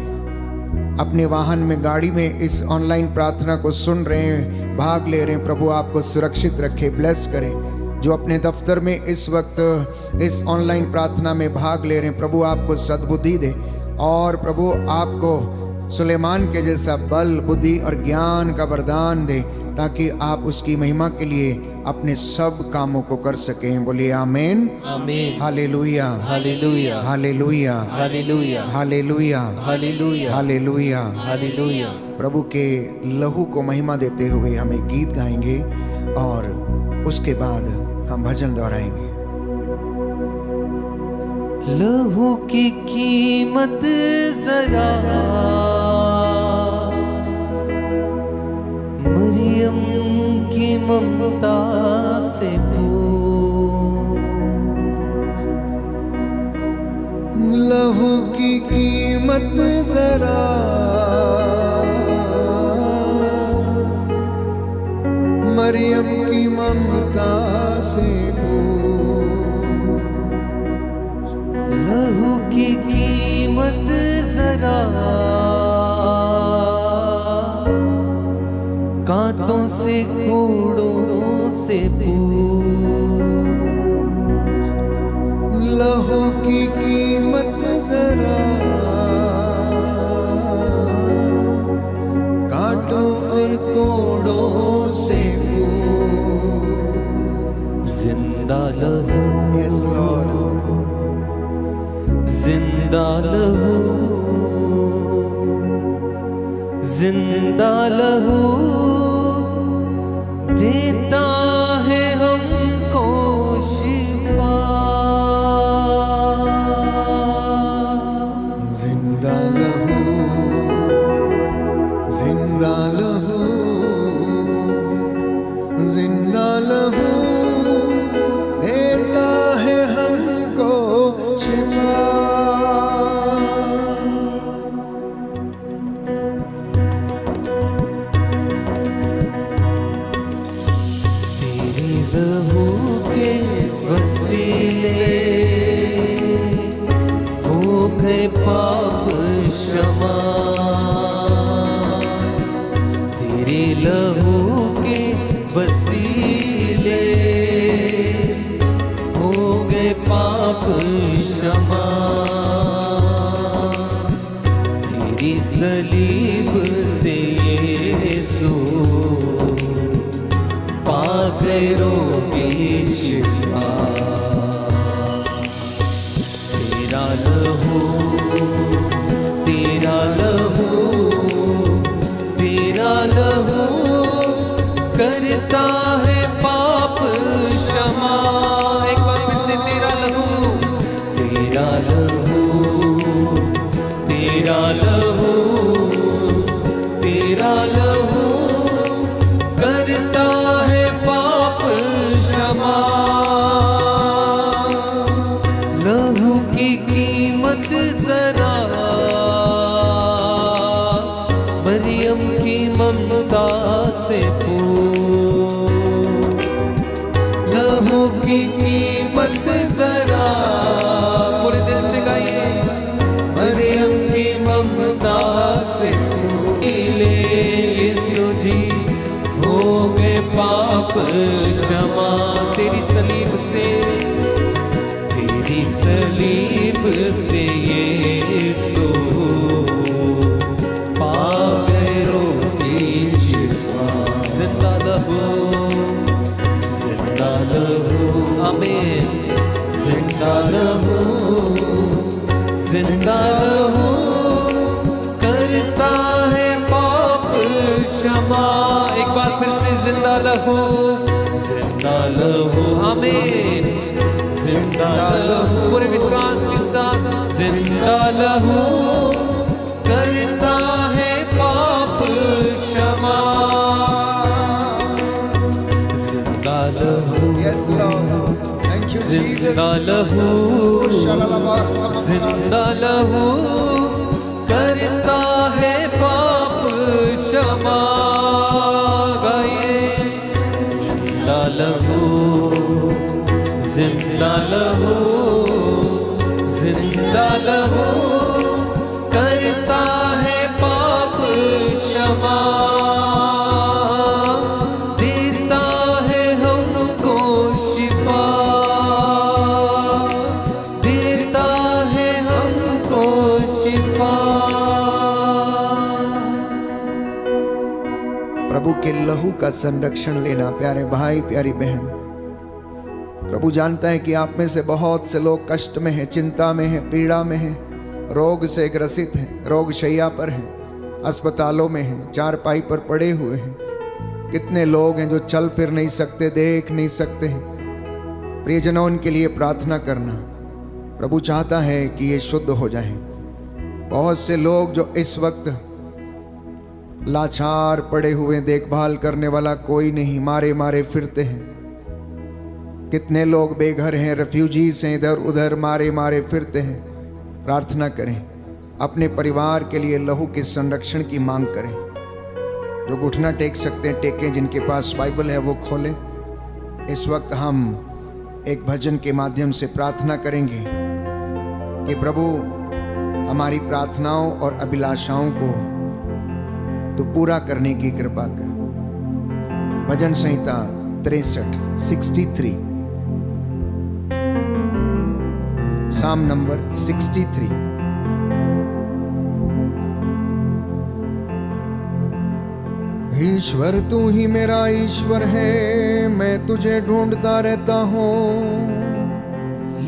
अपने वाहन में, गाड़ी में इस ऑनलाइन प्रार्थना को सुन रहे हैं, भाग ले रहे हैं, प्रभु आपको सुरक्षित रखे, ब्लेस करें। जो अपने दफ्तर में इस वक्त इस ऑनलाइन प्रार्थना में भाग ले रहे हैं, प्रभु आपको सद्बुद्धि दे और प्रभु आपको सुलेमान के जैसा बल, बुद्धि और ज्ञान का वरदान दे, ताकि आप उसकी महिमा के लिए अपने सब कामों को कर सकें। बोलिए आमीन। आमीन। हालेलुया। हालेलुया। हालेलुया। हालेलुया। हालेलुया। हालेलुया। हालेलुया। हालेलुया। प्रभु के लहू को महिमा देते हुए हमें गीत गाएंगे। और उसके बाद हम भजन दोहराएंगे। लहू की कीमत जरा मरियम की ममता से पूछ। लहू की कीमत जरा मरियम की ममता से पूछ। लहू की कीमत जरा कांटों से कूड़ों से पूछ। लहू की कीमत जरा कांटों से कोड़ों से पूछ। जिंदा लहू, Yes, Lord. जिंदा लहू, जिंदा लहू देता है हमको शिफा। जिंदा लहू, जिंदा लहू, जिंदा लहू देता है हमको शिफा। तेरी लहू के वसीले हो गए पाप क्षमा। तेरे लहू के वसीले हो गए पाप क्षमा। तेरी सलीब से यीशु पा गए रोगी शिफा। तेरा लहू, तेरा लहू, तेरा लहू करता है पाप क्षमा। एक बार फिर से तेरा लहू, तेरा लहू, तेरा लहू, तेरा लहू करता है पाप क्षमा। लहू की कीमत जरा मरियम की ममता से पूछ। लहू की कीमत जरा, पूरे दिल से गाइए, मरियम की ममता से पूछ। ले यीशु जी हो गए पाप क्षमा। तेरी सलीब से, तेरी सलीब से यीशु पा गए रोगी शिफा। जिंदा लहू, जिंदा लहू, आमीन। जिंदा लहू, जिंदा लहू करता है पाप क्षमा। एक बार फिर से जिंदा लहू, जिंदा लहू, आमीन। जिंदा लहू, पूरे विश्वास के साथ, जिंदा लहू करता है पाप क्षमा। जिंदा लहू, Yes, Lord. Thank you, Jesus. जिंदा लहू, जिंदा लहू करता है पाप क्षमा। गाइए, जिंदा लहू, जिंदा लहू, जिंदा लहू करता है पाप क्षमा। देता है हमको शिफा, देता है हमको शिफा। प्रभु के लहू का संरक्षण लेना प्यारे भाई प्यारी बहन। प्रभु जानता है कि आप में से बहुत से लोग कष्ट में हैं, चिंता में हैं, पीड़ा में हैं, रोग से ग्रसित हैं, रोग शैया पर हैं, अस्पतालों में हैं, चारपाई पर पड़े हुए हैं। कितने लोग हैं जो चल फिर नहीं सकते, देख नहीं सकते। प्रियजनों, उनके लिए प्रार्थना करना। प्रभु चाहता है कि ये शुद्ध हो जाएं। बहुत से लोग जो इस वक्त लाचार पड़े हुए, देखभाल करने वाला कोई नहीं, मारे मारे फिरते हैं। कितने लोग बेघर हैं, रेफ्यूजीज हैं, इधर उधर मारे मारे फिरते हैं। प्रार्थना करें, अपने परिवार के लिए लहू के संरक्षण की मांग करें। जो घुटना टेक सकते हैं टेकें, जिनके पास बाइबल है वो खोलें। इस वक्त हम एक भजन के माध्यम से प्रार्थना करेंगे कि प्रभु हमारी प्रार्थनाओं और अभिलाषाओं को तो पूरा करने की कृपा कर। भजन संहिता 63 साम नंबर 63। ईश्वर तू ही मेरा ईश्वर है, मैं तुझे ढूंढता रहता हूँ।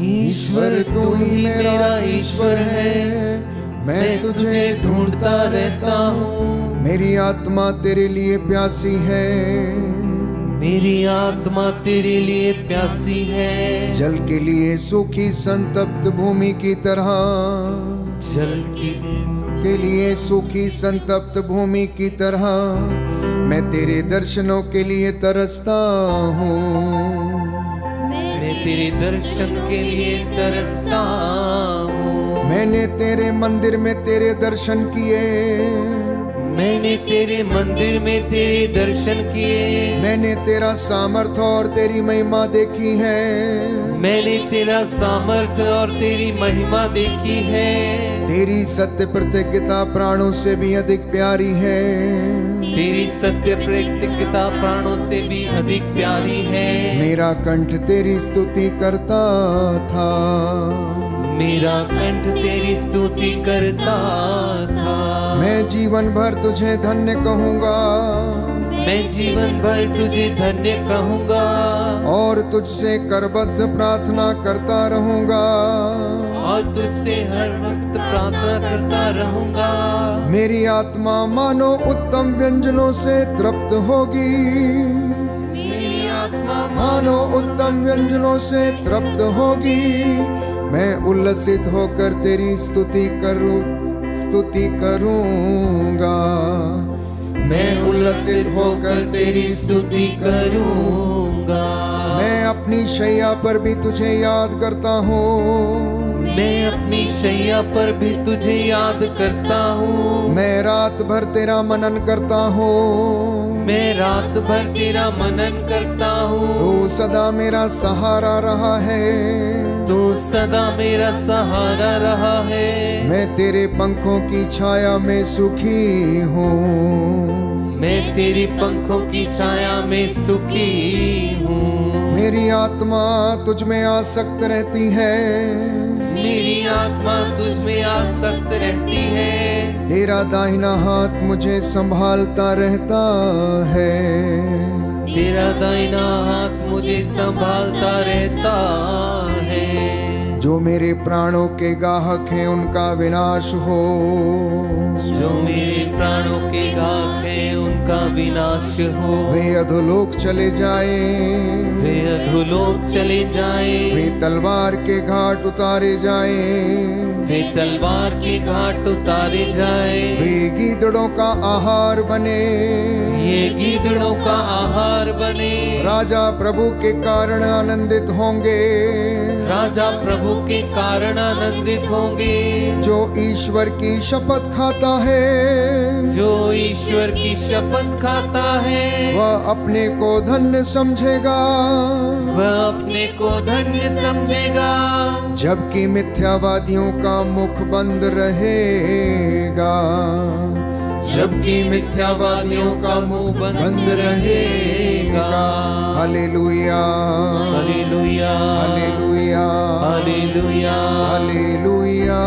ईश्वर तू ही मेरा ईश्वर है, मैं तुझे ढूंढता रहता हूँ। मेरी आत्मा तेरे लिए प्यासी है, मेरी आत्मा तेरे लिए प्यासी है। जल के लिए सूखी संतप्त भूमि की तरह, जल के लिए सूखी संतप्त भूमि की तरह मैं तेरे दर्शनों के लिए तरसता हूँ। मैं तेरे दर्शन के लिए तरसता हूँ। मैंने तेरे मंदिर में तेरे दर्शन किए, मैंने तेरे मंदिर में तेरे दर्शन किए। मैंने तेरा सामर्थ्य और तेरी महिमा देखी है, मैंने तेरा सामर्थ्य और तेरी महिमा देखी है। तेरी सत्य प्रतिज्ञता प्राणों से भी अधिक प्यारी है, तेरी सत्य प्रतिज्ञता प्राणों से भी अधिक प्यारी है। मेरा कंठ तेरी स्तुति करता था, मेरा कंठ तेरी स्तुति करता था। मैं जीवन भर तुझे धन्य कहूँगा, मैं जीवन भर तुझे धन्य कहूँगा। और तुझसे करबद्ध प्रार्थना करता रहूँगा, और तुझसे हर वक्त प्रार्थना करता रहूँगा। मेरी आत्मा मानो उत्तम व्यंजनों से तृप्त होगी, मेरी आत्मा मानो उत्तम व्यंजनों से तृप्त होगी। मैं उल्लसित होकर तेरी स्तुति करूँगा, मैं उल्लसित होकर तेरी स्तुति करूँगा। मैं अपनी शैया पर भी तुझे याद करता हूँ, मैं अपनी शैया पर भी तुझे याद करता हूँ। मैं रात भर तेरा मनन करता हूँ, मैं रात भर तेरा मनन करता हूँ। तू सदा मेरा सहारा रहा है, तू सदा मेरा सहारा रहा है। मैं तेरे पंखों की छाया में सुखी हूँ, मैं तेरी पंखों की छाया में सुखी हूँ। मेरी आत्मा तुझ में आसक्त रहती है, मेरी आत्मा तुझ में आसक्त रहती है। तेरा दाहिना हाथ मुझे संभालता रहता है, तेरा दाहिना हाथ मुझे संभालता रहता है। जो मेरे प्राणों के गाहक हैं उनका विनाश हो, जो मेरे प्राणों के गाहक हैं उनका विनाश हो। वे अधोलोक चले जाए, वे अधोलोक चले जाए। वे तलवार के घाट उतारे जाए, वे तलवार के घाट उतारे जाए। वे गीदड़ों का आहार बने, ये गीदड़ों का आहार बने। राजा प्रभु के कारण आनंदित होंगे, राजा प्रभु के कारण आनंदित होंगे। जो ईश्वर की शपथ खाता है, जो ईश्वर की शपथ खाता है, वह अपने को धन्य समझेगा, वह अपने को धन्य समझेगा। जबकि मिथ्यावादियों का मुख बंद रहेगा, जबकि मिथ्यावादियों का मुंह बंद रहेगा। हालेलुया, हालेलुया, हालेलुया, हालेलुया, हालेलुया,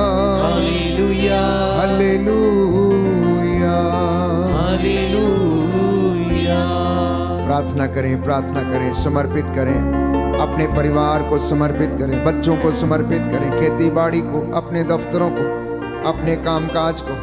हालेलुया, हालेलुया, हालेलुया। प्रार्थना करें, प्रार्थना करें, समर्पित करें, अपने परिवार को समर्पित करें, बच्चों को समर्पित करें, खेती बाड़ी को, अपने दफ्तरों को, अपने कामकाज को,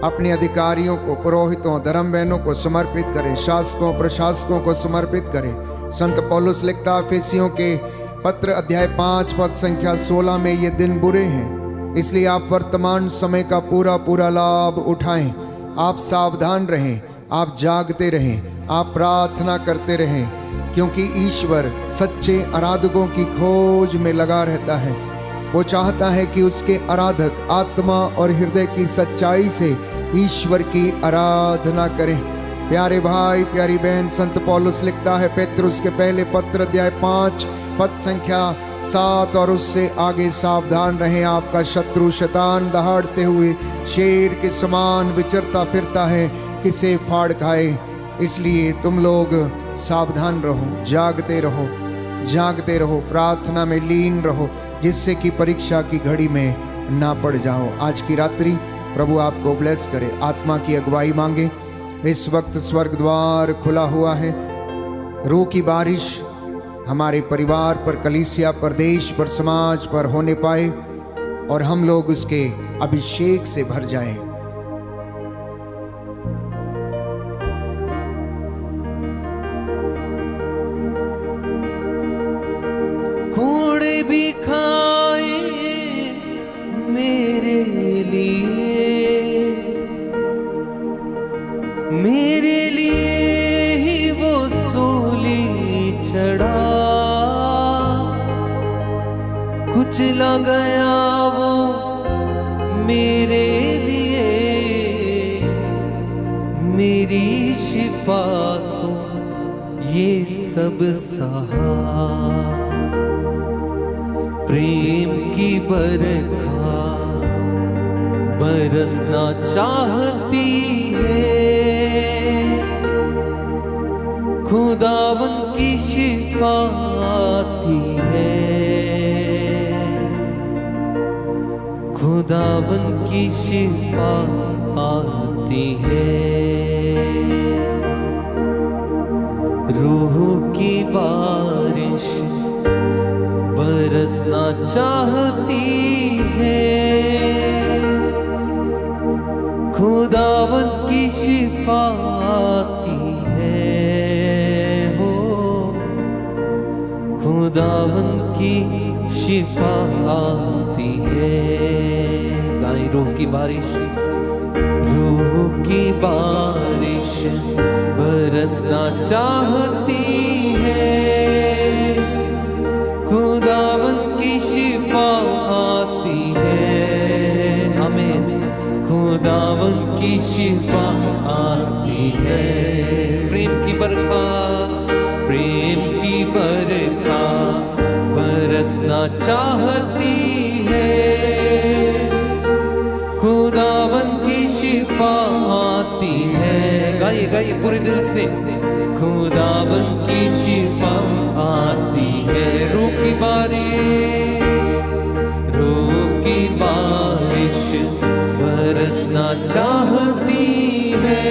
अपने अधिकारियों को, पुरोहितों, धर्म बहनों को समर्पित करें, शासकों प्रशासकों को समर्पित करें। संत पौलुस लिखता एफेसियों के पत्र अध्याय 5 पद संख्या 16 में ये दिन बुरे हैं, इसलिए आप वर्तमान समय का पूरा पूरा लाभ उठाएं। आप सावधान रहें, आप जागते रहें, आप प्रार्थना करते रहें, क्योंकि ईश्वर सच्चे आराधकों की खोज में लगा रहता है। वो चाहता है कि उसके आराधक आत्मा और हृदय की सच्चाई से ईश्वर की आराधना करें। प्यारे भाई, प्यारी बहन, संत पौलुस लिखता है पेतरुस के पहले पत्र अध्याय 5 पद संख्या 7 और उससे आगे, सावधान रहें, आपका शत्रु शैतान दहाड़ते हुए शेर के समान विचरता फिरता है, किसे फाड़ खाए। इसलिए तुम लोग सावधान रहो, जागते रहो, जागते रहो, प्रार्थना में लीन रहो, जिससे कि परीक्षा की घड़ी में ना पड़ जाओ। आज की रात्रि प्रभु आपको ब्लेस करे, आत्मा की अगुवाई मांगे। इस वक्त स्वर्ग द्वार खुला हुआ है, रूह की बारिश हमारे परिवार पर, कलीसिया पर, देश पर, समाज पर होने पाए और हम लोग उसके अभिषेक से भर जाएं। घोड़े भी खाए मेरे लिए ही वो सूली चढ़ा, कुचला गया वो मेरे लिए, मेरी शिफा को ये सब सहा। प्रेम की बरखा बरसना चाहती है, खुदावन की शिफा आती है, खुदावन की शिफा आती है। रूह की बारिश बरसना चाहती है, खुदावन की शिफा आती है, हो खुदावन की शिफा आती है। गाएं रूह की बारिश, रूह की बारिश बरसना चाहती है, खुदावन की शिफा आती है। आमीन। खुदावन की शिफा आती है। प्रेम की बरखा, प्रेम की बरखा बरसना चाहती है, खुदावन की शिफा आती है। गाइए गाइए पूरे दिल से, खुदावन की शिफा आती है। रूह की बारिश, रूह की बारिश बरसना चाहती है,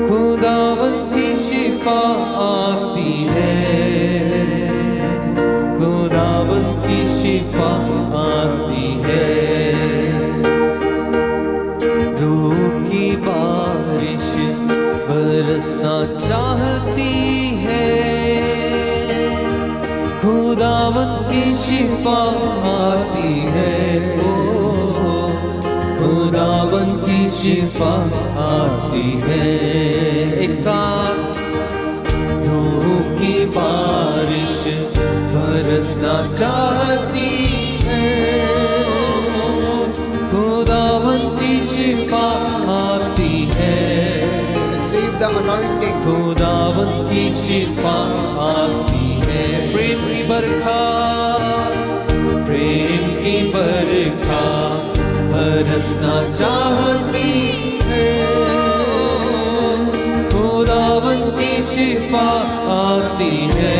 खुदावन की शिफा आती है, खुदावन की शिफा आती है। रूह की बारिश बरसना चाहती है, खुदावन की शिफा आती है, ओ खुदावन की शिफा आती है। एक साथ, रूह की बारिश बरसना चाहती है, खुदावन की शिफा आती है। Receive the anointing. खुदावन की शिफा आती है। प्रेम की बरखा, प्रेम की बरखा बरसना चाहती है, खुदावन की शिफा आती है।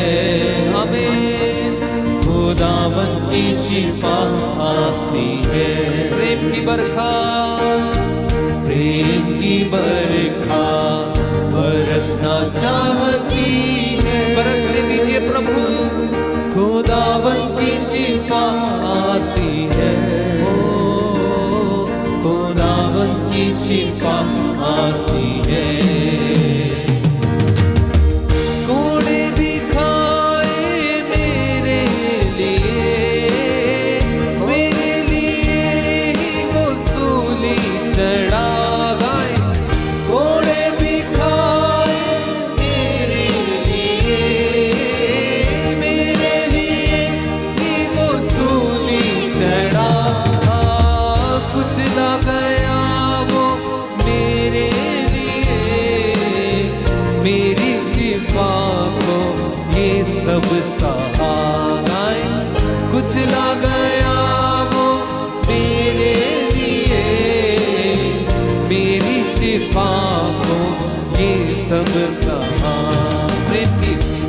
आमीन। खुदावन की शिफा आती है। प्रेम की बरखा, प्रेम की बरखा बरसना चाहती है। बरसने दीजिए प्रभु, खुदावन की शिफा आती है, ओ खुदा शिफा को ये सब सहाय, कुचला गया वो मेरे लिए, मेरी शिफा को ये सब सहाय।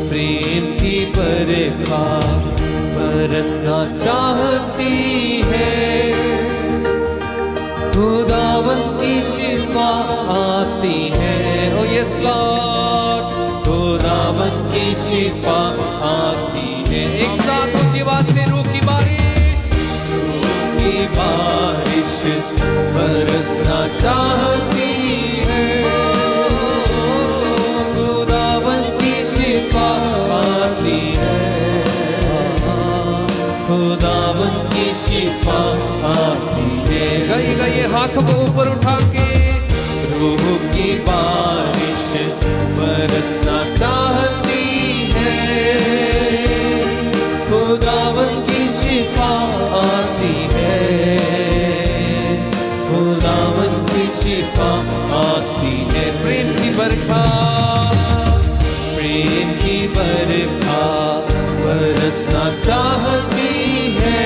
प्रेम की बरखा बरसना चाहती है, खुदावन की शिफा आती है। ओ यस लॉर्ड, खुदावन की शिफा आती है। एक साथ ऊंची आवाज से रूह की बारिश, रूह की बारिश बरसना चाहती है, खुदावन की शिफा आती है, खुदावन की शिफा आती है। गाइए गाइए हाथों को ऊपर उठा के, रूह की बारिश बरसना चाहती है, खुदावन की शिफा आती है, खुदावन की शिफा आती है। प्रेम की बरखा, प्रेम की बरखा बरसना चाहती है,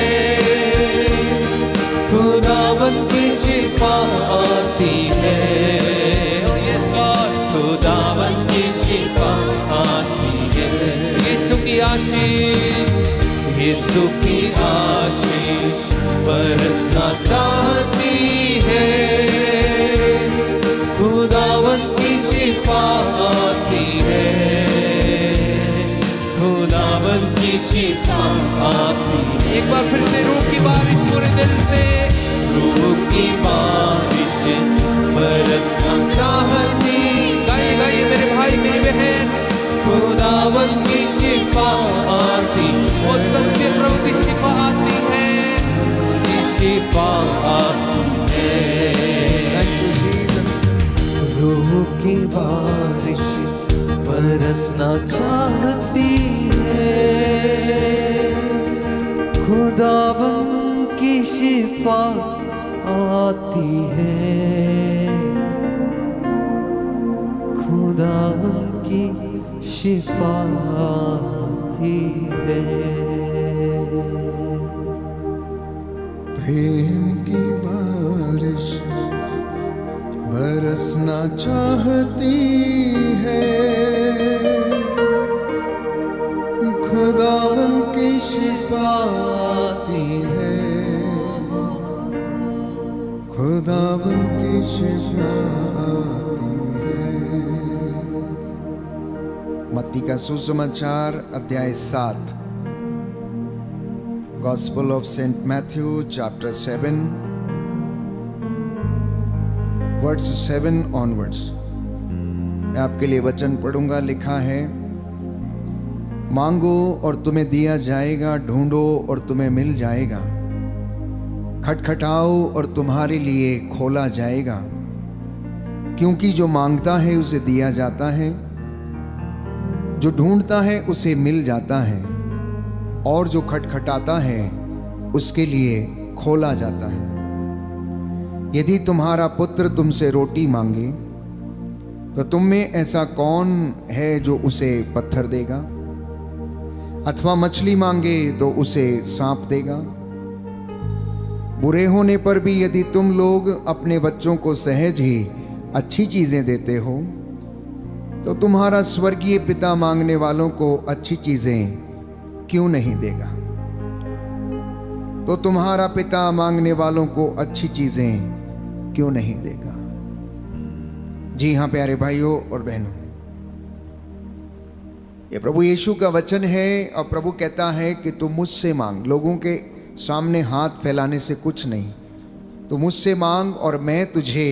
खुदावन की शिफा आती है। यस लॉर्ड, खुदावन की शिफा आती है। यीशु की आशीष, यीशु की आशीष बरसना चाहती है, खुदावन की शिफा आती है, खुदावन की शिफा आती है। एक बार फिर से रूह की बारिश पूरे दिल से, रूह की बारिश बरसना चाहती। गाइए गाइए मेरे भाई मेरी बहन, खुदावन की शिफा आती, वो सच्चे प्रभु की शिफा आती है, की शिफा आती है। रूह की बारिश बरसना चाहती है, खुदावन की शिफा आती है, खुदावन की शिफा आती है। प्रेम की बारिश बरसना चाहती है, खुदावन की शिफा आती है, खुदावन की शिफा आती है। मत्ती का सुसमाचार अध्याय 7, Gospel of Saint Matthew chapter 7 verse 7 onwards। मैं आपके लिए वचन पढ़ूंगा। लिखा है, मांगो और तुम्हें दिया जाएगा, ढूंढो और तुम्हें मिल जाएगा, खटखटाओ और तुम्हारे लिए खोला जाएगा। क्योंकि जो मांगता है उसे दिया जाता है, जो ढूंढता है उसे मिल जाता है, और जो खटखटाता है उसके लिए खोला जाता है। यदि तुम्हारा पुत्र तुमसे रोटी मांगे तो तुम में ऐसा कौन है जो उसे पत्थर देगा? अथवा मछली मांगे तो उसे सांप देगा? बुरे होने पर भी यदि तुम लोग अपने बच्चों को सहज ही अच्छी चीजें देते हो तो तुम्हारा स्वर्गीय पिता मांगने वालों को अच्छी चीजें क्यों नहीं देगा? तो तुम्हारा पिता मांगने वालों को अच्छी चीजें क्यों नहीं देगा? जी हाँ प्यारे भाइयों और बहनों, ये प्रभु यीशु का वचन है और प्रभु कहता है कि तुम मुझसे मांग। लोगों के सामने हाथ फैलाने से कुछ नहीं, तू मुझसे मांग और मैं तुझे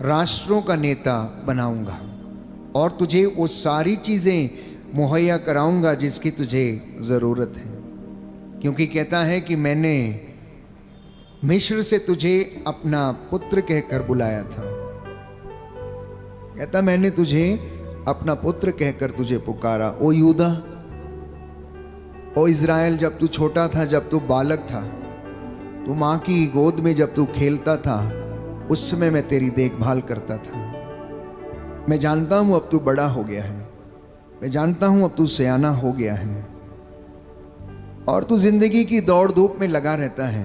राष्ट्रों का नेता बनाऊंगा और तुझे वो सारी चीजें मुहैया कराऊंगा जिसकी तुझे जरूरत है। क्योंकि कहता है कि मैंने मिस्र से तुझे अपना पुत्र कहकर बुलाया था। कहता मैंने तुझे अपना पुत्र कहकर तुझे पुकारा। ओ यूदा, ओ इज़राइल, जब तू छोटा था, जब तू बालक था, तू माँ की गोद में जब तू खेलता था, उस समय मैं तेरी देखभाल करता था। मैं जानता हूं अब तू बड़ा हो गया है, मैं जानता हूं अब तू सयाना हो गया है और तू जिंदगी की दौड़ धूप में लगा रहता है।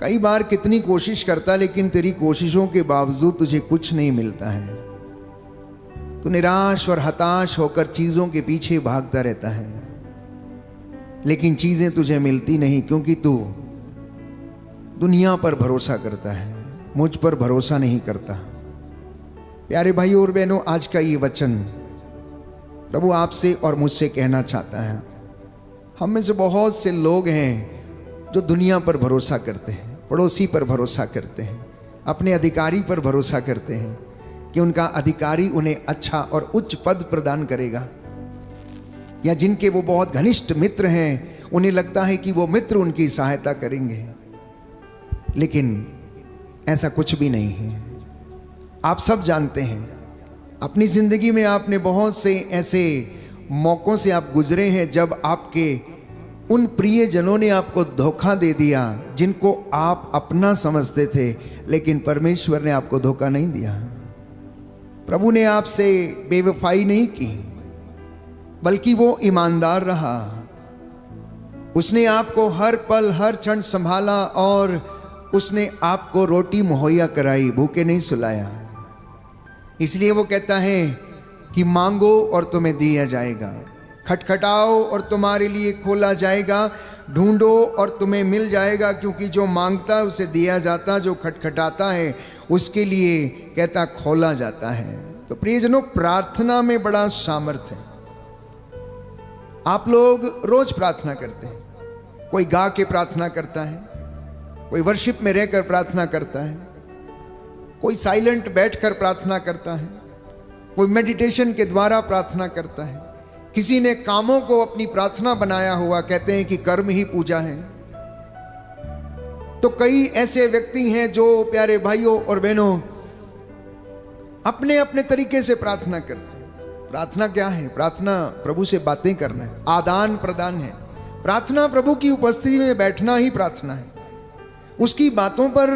कई बार कितनी कोशिश करता लेकिन तेरी कोशिशों के बावजूद तुझे कुछ नहीं मिलता है। तू निराश और हताश होकर चीजों के पीछे भागता रहता है, लेकिन चीजें तुझे मिलती नहीं क्योंकि तू दुनिया पर भरोसा करता है, मुझ पर भरोसा नहीं करता। प्यारे भाई और बहनों, आज का ये वचन प्रभु आपसे और मुझसे कहना चाहता है। हम में से बहुत से लोग हैं जो दुनिया पर भरोसा करते हैं, पड़ोसी पर भरोसा करते हैं, अपने अधिकारी पर भरोसा करते हैं कि उनका अधिकारी उन्हें अच्छा और उच्च पद प्रदान करेगा, या जिनके वो बहुत घनिष्ठ मित्र हैं उन्हें लगता है कि वो मित्र उनकी सहायता करेंगे, लेकिन ऐसा कुछ भी नहीं है। आप सब जानते हैं अपनी जिंदगी में आपने बहुत से ऐसे मौकों से आप गुजरे हैं जब आपके उन प्रियजनों ने आपको धोखा दे दिया जिनको आप अपना समझते थे, लेकिन परमेश्वर ने आपको धोखा नहीं दिया। प्रभु ने आपसे बेवफाई नहीं की, बल्कि वो ईमानदार रहा। उसने आपको हर पल हर क्षण संभाला और उसने आपको रोटी मुहैया कराई, भूखे नहीं सुलाया। इसलिए वो कहता है कि मांगो और तुम्हें दिया जाएगा, खटखटाओ और तुम्हारे लिए खोला जाएगा, ढूंढो और तुम्हें मिल जाएगा, क्योंकि जो मांगता है उसे दिया जाता, जो खटखटाता है उसके लिए कहता खोला जाता है। तो प्रियजनों, प्रार्थना में बड़ा सामर्थ्य है। आप लोग रोज प्रार्थना करते हैं, कोई गा के प्रार्थना करता है, कोई वर्शिप में रहकर प्रार्थना करता है, कोई साइलेंट बैठकर प्रार्थना करता है, कोई मेडिटेशन के द्वारा प्रार्थना करता है, किसी ने कामों को अपनी प्रार्थना बनाया हुआ, कहते हैं कि कर्म ही पूजा है। तो कई ऐसे व्यक्ति हैं जो प्यारे भाइयों और बहनों अपने अपने तरीके से प्रार्थना करते हैं। प्रार्थना क्या है? प्रार्थना प्रभु से बातें करना है, आदान प्रदान है। प्रार्थना प्रभु की उपस्थिति में बैठना ही प्रार्थना है। उसकी बातों पर,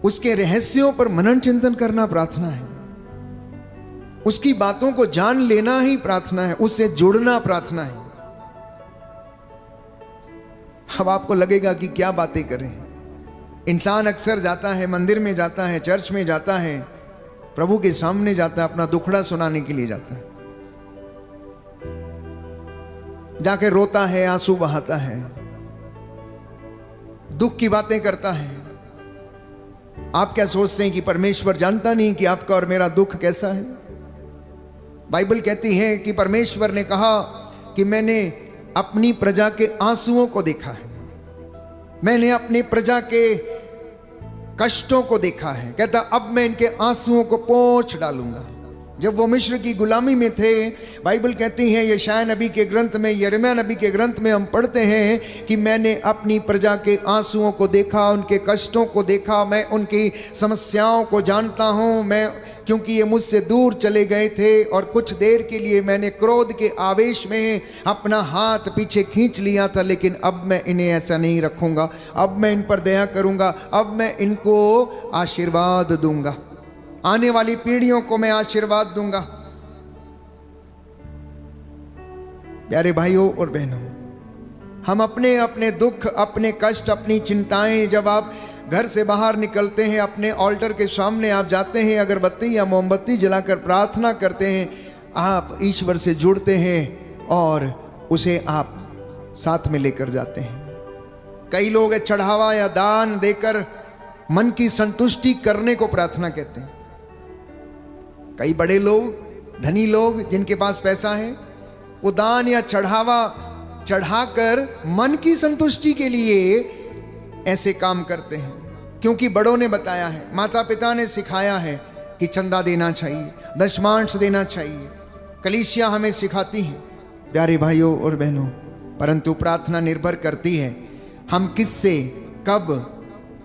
उसके रहस्यों पर मनन चिंतन करना प्रार्थना है। उसकी बातों को जान लेना ही प्रार्थना है, उससे जुड़ना प्रार्थना है। अब आपको लगेगा कि क्या बातें करें। इंसान अक्सर जाता है, मंदिर में जाता है, चर्च में जाता है, प्रभु के सामने जाता है, अपना दुखड़ा सुनाने के लिए जाता है, जाके रोता है, आंसू बहाता है, दुख की बातें करता है। आप क्या सोचते हैं कि परमेश्वर जानता नहीं कि आपका और मेरा दुख कैसा है? बाइबल कहती है कि परमेश्वर ने कहा कि मैंने अपनी प्रजा के आंसुओं को देखा है, मैंने अपनी प्रजा के कष्टों को देखा है। कहता अब मैं इनके आंसुओं को पोंछ डालूंगा। जब वो मिस्र की गुलामी में थे, बाइबल कहती है यशायाह नबी के ग्रंथ में, यिर्मयाह नबी के ग्रंथ में हम पढ़ते हैं कि मैंने अपनी प्रजा के आंसुओं को देखा, उनके कष्टों को देखा, मैं उनकी समस्याओं को जानता हूँ। मैं, क्योंकि ये मुझसे दूर चले गए थे और कुछ देर के लिए मैंने क्रोध के आवेश में अपना हाथ पीछे खींच लिया था, लेकिन अब मैं इन्हें ऐसा नहीं रखूंगा। अब मैं इन पर दया करूंगा, अब मैं इनको आशीर्वाद दूंगा, आने वाली पीढ़ियों को मैं आशीर्वाद दूंगा। प्यारे भाइयों और बहनों, हम अपने अपने दुख, अपने कष्ट, अपनी चिंताएं, जब आप घर से बाहर निकलते हैं, अपने ऑल्टर के सामने आप जाते हैं, अगरबत्ती या मोमबत्ती जलाकर प्रार्थना करते हैं, आप ईश्वर से जुड़ते हैं और उसे आप साथ में लेकर जाते हैं। कई लोग चढ़ावा या दान देकर मन की संतुष्टि करने को प्रार्थना कहते हैं। कई बड़े लोग, धनी लोग जिनके पास पैसा है, वो दान या चढ़ावा चढ़ाकर मन की संतुष्टि के लिए ऐसे काम करते हैं, क्योंकि बड़ों ने बताया है, माता पिता ने सिखाया है कि चंदा देना चाहिए, दशमांश देना चाहिए, कलीसिया हमें सिखाती है। प्यारे भाइयों और बहनों, परंतु प्रार्थना निर्भर करती है हम किससे, कब,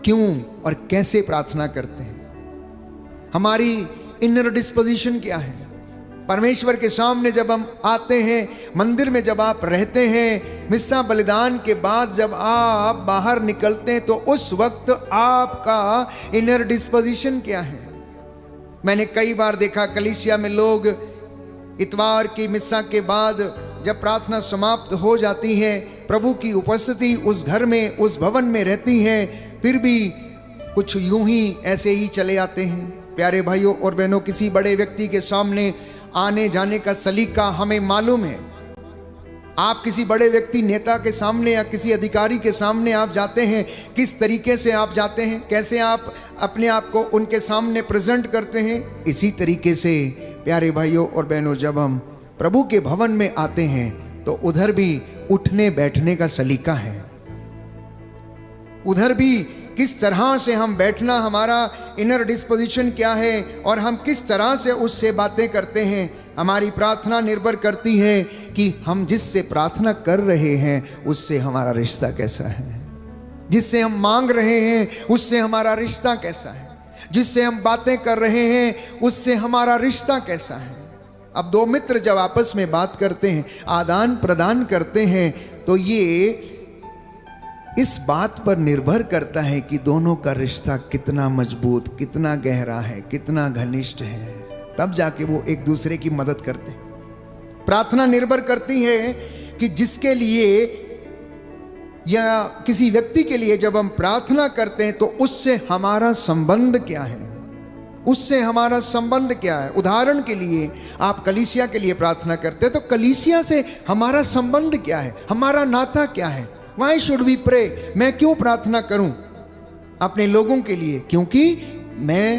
क्यों और कैसे प्रार्थना करते हैं। हमारी इनर डिस्पोजिशन क्या है। परमेश्वर के सामने जब हम आते हैं, मंदिर में जब आप रहते हैं, मिस्सा बलिदान के बाद जब आप बाहर निकलते हैं, तो उस वक्त आपका इनर डिस्पोजिशन क्या है। मैंने कई बार देखा कलीसिया में लोग इतवार की मिस्सा के बाद जब प्रार्थना समाप्त हो जाती है, प्रभु की उपस्थिति उस घर में, उस भवन में रहती है, फिर भी कुछ यूं ही ऐसे ही चले आते हैं। प्यारे भाइयों और बहनों, किसी बड़े व्यक्ति के सामने आने जाने का सलीका हमें मालूम है। आप किसी बड़े व्यक्ति, नेता के सामने या किसी अधिकारी के सामने आप जाते हैं, किस तरीके से आप जाते हैं, कैसे आप अपने आप को उनके सामने प्रेजेंट करते हैं। इसी तरीके से प्यारे भाइयों और बहनों, जब हम प्रभु के भवन में आते हैं तो उधर भी उठने बैठने का सलीका है। उधर भी किस तरह से हम बैठना, हमारा इनर डिस्पोजिशन क्या है और हम किस तरह से उससे बातें करते हैं। हमारी प्रार्थना निर्भर करती है कि हम जिससे प्रार्थना कर रहे हैं उससे हमारा रिश्ता कैसा है, जिससे हम मांग रहे हैं उससे हमारा रिश्ता कैसा है, जिससे हम बातें कर रहे हैं उससे हमारा रिश्ता कैसा है। अब दो मित्र जब आपस में बात करते हैं, आदान प्रदान करते हैं, तो ये इस बात पर निर्भर करता है कि दोनों का रिश्ता कितना मजबूत, कितना गहरा है, कितना घनिष्ठ है। तब जाके वो एक दूसरे की मदद करते हैं। प्रार्थना निर्भर करती है कि जिसके लिए या किसी व्यक्ति के लिए जब हम प्रार्थना करते हैं तो उससे हमारा संबंध क्या है, उससे हमारा संबंध क्या है। उदाहरण के लिए आप कलीसिया के लिए प्रार्थना करते हैं तो कलीसिया से हमारा संबंध क्या है, हमारा नाता क्या है। Why should we pray? मैं क्यों प्रार्थना करूं अपने लोगों के लिए? क्योंकि मैं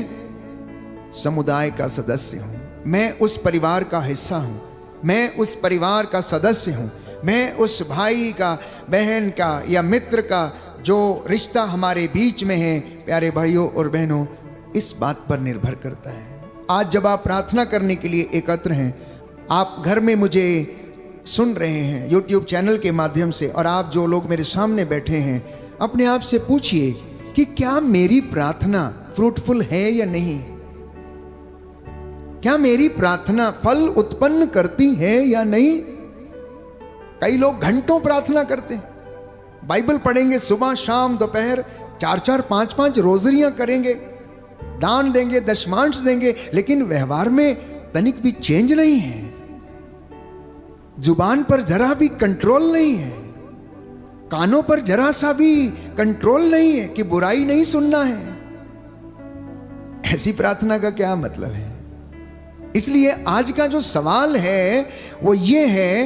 समुदाय का सदस्य हूं, मैं उस परिवार का हिस्सा हूं, मैं उस परिवार का सदस्य हूं, मैं उस भाई का, बहन का या मित्र का जो रिश्ता हमारे बीच में है। प्यारे भाइयों और बहनों, इस बात पर निर्भर करता है। आज जब आप प्रार्थना करने के लिए एकत्र हैं, आप घर में मुझे सुन रहे हैं YouTube चैनल के माध्यम से, और आप जो लोग मेरे सामने बैठे हैं, अपने आप से पूछिए कि क्या मेरी प्रार्थना फ्रूटफुल है या नहीं है? क्या मेरी प्रार्थना फल उत्पन्न करती है या नहीं? कई लोग घंटों प्रार्थना करते हैं, बाइबल पढ़ेंगे सुबह शाम दोपहर, 4-4 5-5 रोजरियां करेंगे, दान देंगे, दशमांश देंगे, लेकिन व्यवहार में तनिक भी चेंज नहीं है। जुबान पर जरा भी कंट्रोल नहीं है, कानों पर जरा सा भी कंट्रोल नहीं है कि बुराई नहीं सुनना है। ऐसी प्रार्थना का क्या मतलब है? इसलिए आज का जो सवाल है वो ये है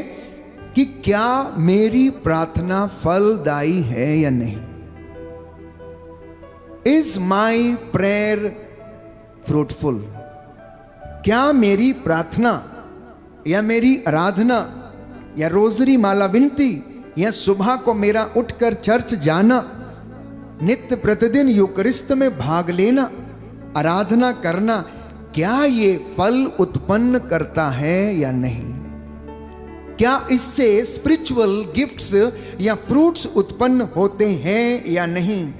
कि क्या मेरी प्रार्थना फलदायी है या नहीं? Is my prayer fruitful? क्या मेरी प्रार्थना या मेरी आराधना या रोजरी माला विनती या सुबह को मेरा उठकर चर्च जाना, नित्य प्रतिदिन यूकरिस्त में भाग लेना, आराधना करना, क्या ये फल उत्पन्न करता है या नहीं? क्या इससे स्पिरिचुअल गिफ्ट्स या फ्रूट्स उत्पन्न होते हैं या नहीं?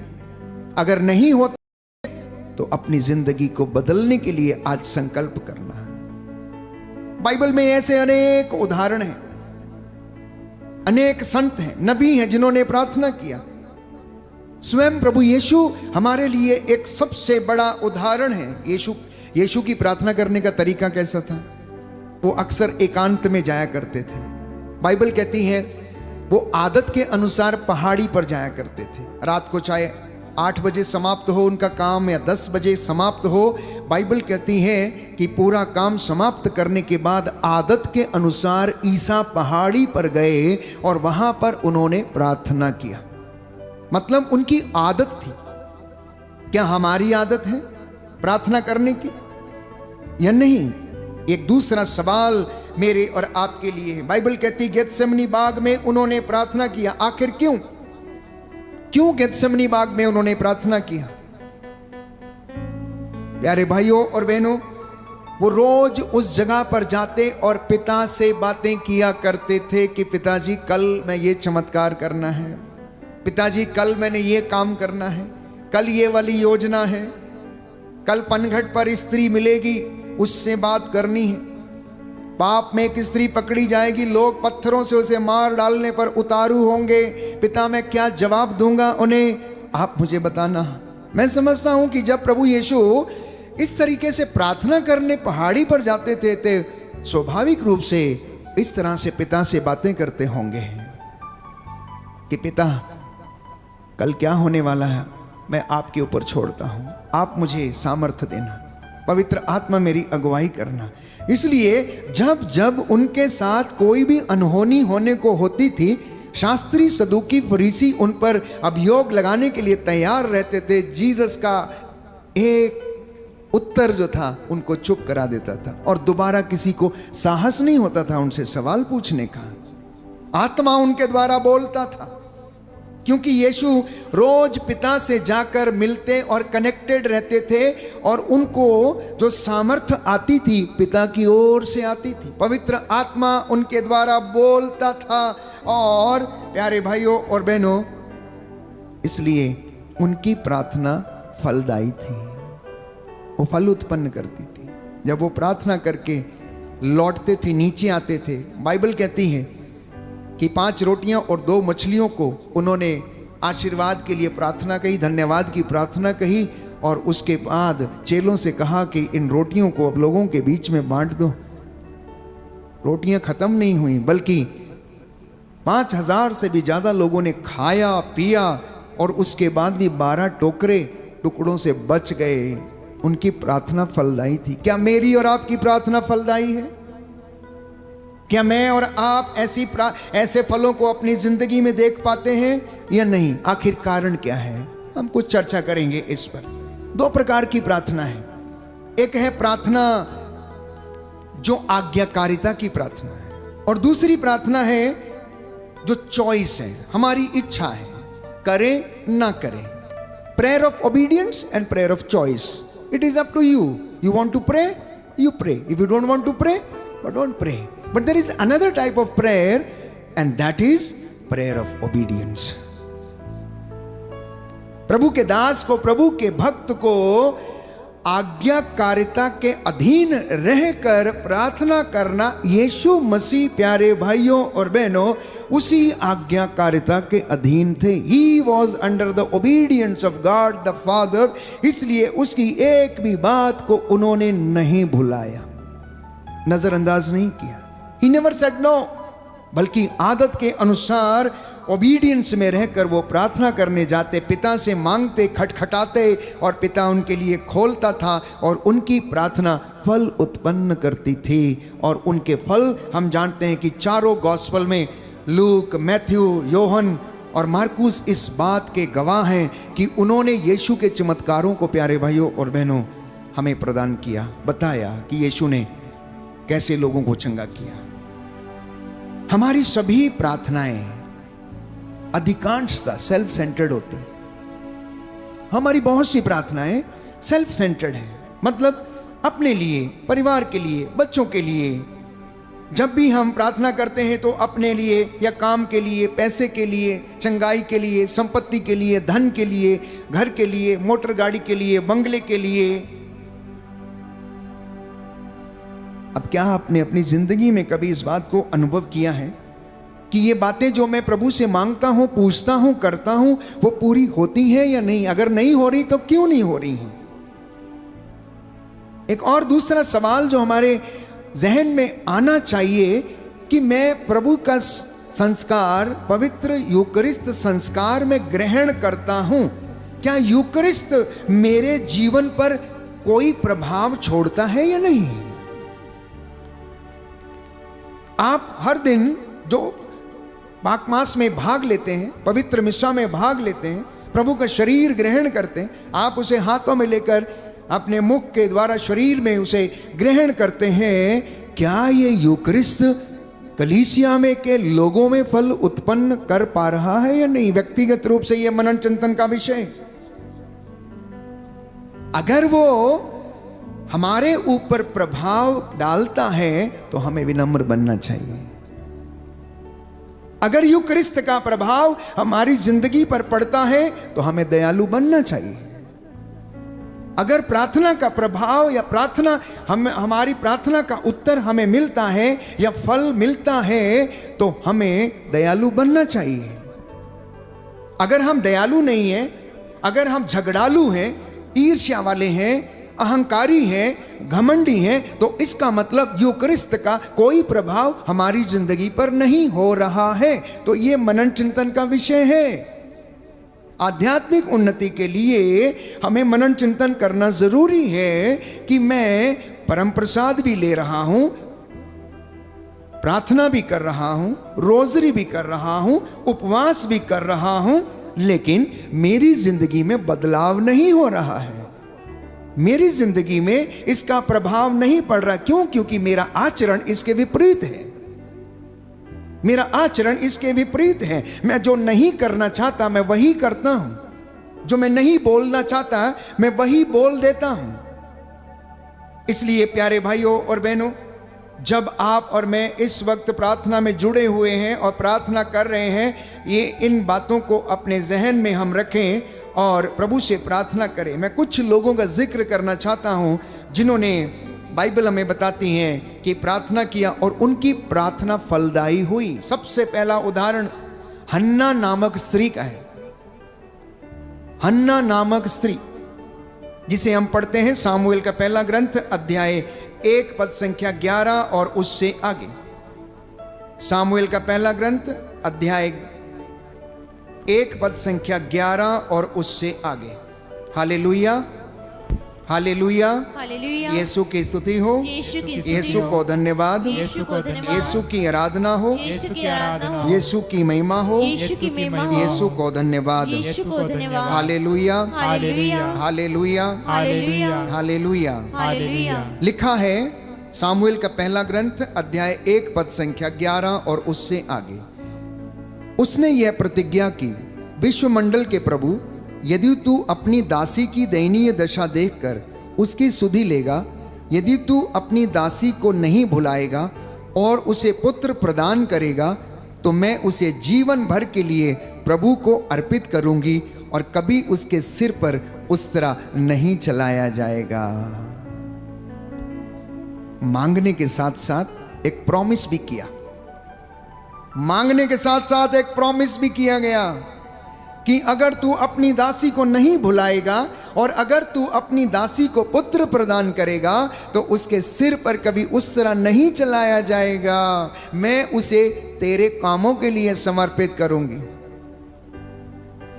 अगर नहीं होते तो अपनी जिंदगी को बदलने के लिए आज संकल्प करना है। बाइबल में ऐसे अनेक उदाहरण हैं, अनेक संत हैं, नबी हैं जिन्होंने प्रार्थना किया। स्वयं प्रभु यीशु हमारे लिए एक सबसे बड़ा उदाहरण है। यीशु की प्रार्थना करने का तरीका कैसा था? वो अक्सर एकांत में जाया करते थे। बाइबल कहती है वो आदत के अनुसार पहाड़ी पर जाया करते थे। रात को चाहे 8 बजे समाप्त हो उनका काम या 10 बजे समाप्त हो, बाइबल कहती है कि पूरा काम समाप्त करने के बाद आदत के अनुसार ईसा पहाड़ी पर गए और वहां पर उन्होंने प्रार्थना किया। मतलब उनकी आदत थी। क्या हमारी आदत है प्रार्थना करने की या नहीं? एक दूसरा सवाल मेरे और आपके लिए है। बाइबल कहती है गेतसेमनी बाग में उन्होंने प्रार्थना किया। आखिर क्यों गेतसेमनी बाग में उन्होंने प्रार्थना किया? प्यारे भाइयों और बहनों, वो रोज उस जगह पर जाते और पिता से बातें किया करते थे कि पिताजी कल मैं ये चमत्कार करना है, पिताजी कल मैंने ये काम करना है, कल ये वाली योजना है, कल पनघट पर स्त्री मिलेगी उससे बात करनी है, पाप में एक स्त्री पकड़ी जाएगी, लोग पत्थरों से उसे मार डालने पर उतारू होंगे, पिता मैं क्या जवाब दूंगा उन्हें, आप मुझे बताना। मैं समझता हूं कि जब प्रभु यीशु इस तरीके से प्रार्थना करने पहाड़ी पर जाते थे तो स्वाभाविक रूप से इस तरह से पिता से बातें करते होंगे कि पिता, कल क्या होने वाला है मैं आपके ऊपर छोड़ता हूं, आप मुझे सामर्थ्य देना, पवित्र आत्मा मेरी अगुवाई करना। इसलिए जब जब उनके साथ कोई भी अनहोनी होने को होती थी, शास्त्री, सदूकी, फरीसी उन पर अभियोग लगाने के लिए तैयार रहते थे। जीसस का एक उत्तर जो था उनको चुप करा देता था और दोबारा किसी को साहस नहीं होता था उनसे सवाल पूछने का। आत्मा उनके द्वारा बोलता था, क्योंकि यीशु रोज पिता से जाकर मिलते और कनेक्टेड रहते थे और उनको जो सामर्थ्य आती थी पिता की ओर से आती थी। पवित्र आत्मा उनके द्वारा बोलता था। और प्यारे भाइयों और बहनों, इसलिए उनकी प्रार्थना फलदायी थी, वो फल उत्पन्न करती थी। जब वो प्रार्थना करके लौटते थे, नीचे आते थे, बाइबल कहती है कि 5 रोटियां और 2 मछलियों को उन्होंने आशीर्वाद के लिए प्रार्थना कही, धन्यवाद की प्रार्थना कही और उसके बाद चेलों से कहा कि इन रोटियों को अब लोगों के बीच में बांट दो। रोटियां खत्म नहीं हुई, बल्कि 5000 से भी ज्यादा लोगों ने खाया पिया और उसके बाद भी 12 टोकरे टुकड़ों से बच गए। उनकी प्रार्थना फलदायी थी। क्या मेरी और आपकी प्रार्थना फलदायी है? क्या मैं और आप ऐसे फलों को अपनी जिंदगी में देख पाते हैं या नहीं? आखिर कारण क्या है? हम कुछ चर्चा करेंगे इस पर। 2 प्रकार की प्रार्थना है। एक है प्रार्थना जो आज्ञाकारिता की प्रार्थना है और दूसरी प्रार्थना है जो चॉइस है, हमारी इच्छा है, करें ना करें। Prayer of obedience and prayer of choice. It is up to you. You want to pray, you pray. If you don't want to pray, but don't pray. But there is another type of prayer, and that is prayer of obedience. प्रभु के दास को, प्रभु के भक्त को आज्ञाकारिता के अधीन रहकर प्रार्थना करना, यीशु मसीह प्यारे भाइयों और बहनों उसी आज्ञाकारिता के अधीन थे। He was under the obedience of God the Father। इसलिए उसकी एक भी बात को उन्होंने नहीं भुलाया, नजरअंदाज नहीं किया। He never said no, बल्कि आदत के अनुसार ओबीडियंस में रहकर वो प्रार्थना करने जाते, पिता से मांगते, खटखटाते और पिता उनके लिए खोलता था और उनकी प्रार्थना फल उत्पन्न करती थी। और उनके फल हम जानते हैं कि चारों गॉस्पल में लूक, मैथ्यू, योहन और मार्कुस इस बात के गवाह हैं कि उन्होंने यीशु के चमत्कारों को प्यारे भाइयों और बहनों हमें प्रदान किया, बताया कि यीशु ने कैसे लोगों को चंगा किया। हमारी सभी प्रार्थनाएं अधिकांशतः सेल्फ सेंटर्ड होती हैं। हमारी बहुत सी प्रार्थनाएं सेल्फ सेंटर्ड हैं, मतलब अपने लिए, परिवार के लिए, बच्चों के लिए। जब भी हम प्रार्थना करते हैं तो अपने लिए या काम के लिए, पैसे के लिए, चंगाई के लिए, संपत्ति के लिए, धन के लिए, घर के लिए, मोटर गाड़ी के लिए, बंगले के लिए। अब क्या आपने अपनी जिंदगी में कभी इस बात को अनुभव किया है कि ये बातें जो मैं प्रभु से मांगता हूं, पूछता हूं, करता हूं, वो पूरी होती है या नहीं? अगर नहीं हो रही तो क्यों नहीं हो रही हैं? एक और दूसरा सवाल जो हमारे जहन में आना चाहिए कि मैं प्रभु का संस्कार, पवित्र यूकरिस्त संस्कार में ग्रहण करता हूं, क्या यूकरिस्त मेरे जीवन पर कोई प्रभाव छोड़ता है या नहीं? आप हर दिन जो पाक मास में भाग लेते हैं, पवित्र मिस्सा में भाग लेते हैं, प्रभु का शरीर ग्रहण करते हैं, आप उसे हाथों में लेकर अपने मुख के द्वारा शरीर में उसे ग्रहण करते हैं, क्या ये यूकरिस्त कलीसिया में के लोगों में फल उत्पन्न कर पा रहा है या नहीं? व्यक्तिगत रूप से ये मनन चिंतन का विषय। अगर वो हमारे ऊपर प्रभाव डालता है तो हमें विनम्र बनना चाहिए। अगर यूकरिस्त का प्रभाव हमारी जिंदगी पर पड़ता है तो हमें दयालु बनना चाहिए। अगर प्रार्थना का प्रभाव या हमारी प्रार्थना का उत्तर हमें मिलता है या फल मिलता है तो हमें दयालु बनना चाहिए। अगर हम दयालु नहीं हैं, अगर हम झगड़ालू हैं, ईर्ष्या वाले हैं, अहंकारी हैं, घमंडी हैं, तो इसका मतलब यूकरिस्त का कोई प्रभाव हमारी जिंदगी पर नहीं हो रहा है। तो ये मनन चिंतन का विषय है। आध्यात्मिक उन्नति के लिए हमें मनन चिंतन करना जरूरी है कि मैं परम प्रसाद भी ले रहा हूं, प्रार्थना भी कर रहा हूं, रोजरी भी कर रहा हूं, उपवास भी कर रहा हूं, लेकिन मेरी जिंदगी में बदलाव नहीं हो रहा है, मेरी जिंदगी में इसका प्रभाव नहीं पड़ रहा। क्यों? क्योंकि मेरा आचरण इसके विपरीत है, मेरा आचरण इसके विपरीत है। मैं जो नहीं करना चाहता मैं वही करता हूं, जो मैं नहीं बोलना चाहता मैं वही बोल देता हूं। इसलिए प्यारे भाइयों और बहनों, जब आप और मैं इस वक्त प्रार्थना में जुड़े हुए हैं और प्रार्थना कर रहे हैं, ये इन बातों को अपने जहन में हम रखें और प्रभु से प्रार्थना करें। मैं कुछ लोगों का जिक्र करना चाहता हूं जिन्होंने, बाइबल हमें बताती हैं कि प्रार्थना किया और उनकी प्रार्थना फलदायी हुई। सबसे पहला उदाहरण हन्ना नामक स्त्री का है। हन्ना नामक स्त्री, जिसे हम पढ़ते हैं सामुएल का पहला ग्रंथ अध्याय 1 पद संख्या 11 और उससे आगे। सामुएल का पहला ग्रंथ अध्याय 1 पद संख्या 11 और उससे आगे। हालेलुया, हालेलुया, हालेलुया। यीशु की स्तुति हो, यीशु की स्तुति यीशु हो, को धन्यवाद, यीशु को धन्यवाद, यीशु की आराधना हो, यीशु की आराधना हो, यीशु की महिमा हो, यीशु की महिमा हो, यीशु को धन्यवाद। यीशु को धन्यवाद। हालेलुया, हालेलुया, हालेलुया, हालेलुया, हालेलुया। हालेलुया। लिखा है सामुएल का पहला ग्रंथ अध्याय 1 पद संख्या 11 और उससे आगे। उसने यह प्रतिज्ञा की, विश्वमंडल के प्रभु, यदि तू अपनी दासी की दयनीय दशा देखकर उसकी सुधि लेगा, यदि तू अपनी दासी को नहीं भुलाएगा और उसे पुत्र प्रदान करेगा, तो मैं उसे जीवन भर के लिए प्रभु को अर्पित करूंगी और कभी उसके सिर पर उस तरह नहीं चलाया जाएगा। मांगने के साथ साथ एक प्रॉमिस भी किया, मांगने के साथ साथ एक प्रॉमिस भी किया गया कि अगर तू अपनी दासी को नहीं भुलाएगा और अगर तू अपनी दासी को पुत्र प्रदान करेगा तो उसके सिर पर कभी उस तरह नहीं चलाया जाएगा, मैं उसे तेरे कामों के लिए समर्पित करूंगी।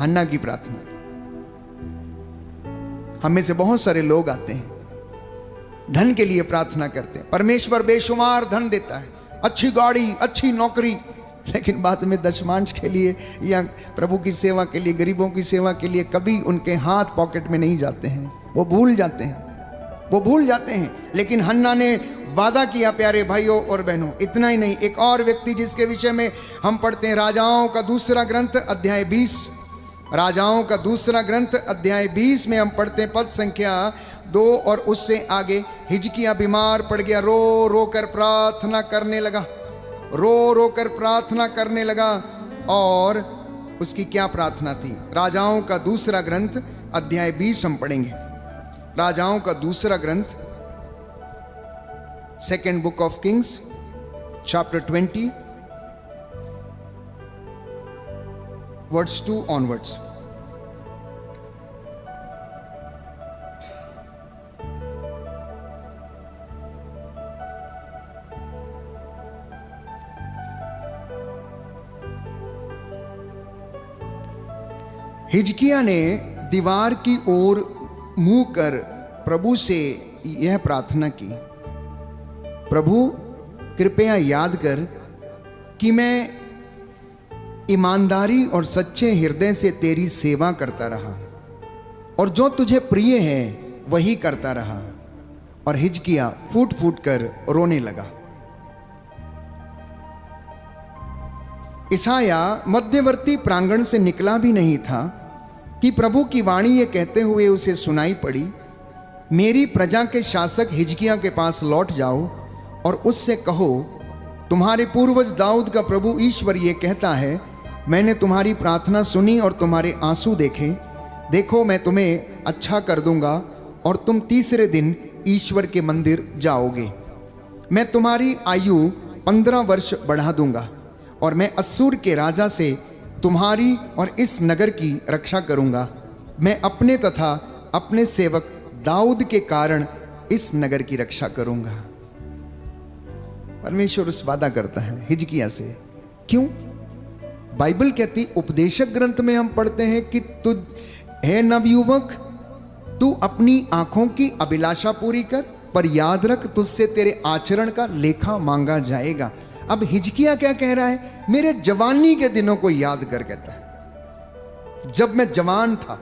हन्ना की प्रार्थना। हम में से बहुत सारे लोग आते हैं, धन के लिए प्रार्थना करते हैं, परमेश्वर बेशुमार धन देता है, अच्छी गाड़ी, अच्छी नौकरी, लेकिन बाद में दशमांश के लिए या प्रभु की सेवा के लिए, गरीबों की सेवा के लिए कभी उनके हाथ पॉकेट में नहीं जाते हैं, वो भूल जाते हैं, वो भूल जाते हैं। लेकिन हन्ना ने वादा किया प्यारे भाइयों और बहनों। इतना ही नहीं, एक और व्यक्ति जिसके विषय में हम पढ़ते हैं राजाओं का दूसरा ग्रंथ अध्याय 20, राजाओं का दूसरा ग्रंथ अध्याय 20 में हम पढ़ते हैं पद संख्या 2 और उससे आगे। हिजकिय्याह बीमार पड़ गया, रो रो कर प्रार्थना करने लगा, रो रो कर प्रार्थना करने लगा। और उसकी क्या प्रार्थना थी? राजाओं का दूसरा ग्रंथ अध्याय 20 हम पढ़ेंगे। राजाओं का दूसरा ग्रंथ, second book of Kings chapter 20 words 2 onwards. हिजकिय्याह ने दीवार की ओर मुंह कर प्रभु से यह प्रार्थना की, प्रभु कृपया याद कर कि मैं ईमानदारी और सच्चे हृदय से तेरी सेवा करता रहा और जो तुझे प्रिय है वही करता रहा। और हिजकिय्याह फूट फूट कर रोने लगा। यशायाह मध्यवर्ती प्रांगण से निकला भी नहीं था कि प्रभु की वाणी ये कहते हुए उसे सुनाई पड़ी, मेरी प्रजा के शासक हिजकिय्याह के पास लौट जाओ और उससे कहो, तुम्हारे पूर्वज दाऊद का प्रभु ईश्वर ये कहता है, मैंने तुम्हारी प्रार्थना सुनी और तुम्हारे आंसू देखे, देखो मैं तुम्हें अच्छा कर दूंगा और तुम तीसरे दिन ईश्वर के मंदिर जाओगे। मैं तुम्हारी आयु 15 वर्ष बढ़ा दूंगा और मैं अस्सूर के राजा से तुम्हारी और इस नगर की रक्षा करूंगा। मैं अपने तथा अपने सेवक दाऊद के कारण इस नगर की रक्षा करूंगा। परमेश्वर उस वादा करता है हिजकिय्याह से। क्यों? बाइबल कहती, उपदेशक ग्रंथ में हम पढ़ते हैं कि तू है नवयुवक, तू अपनी आंखों की अभिलाषा पूरी कर, पर याद रख तुझसे तेरे आचरण का लेखा मांगा जाएगा। अब हिजकिय्याह क्या कह रहा है? मेरे जवानी के दिनों को याद कर, कहता है जब मैं जवान था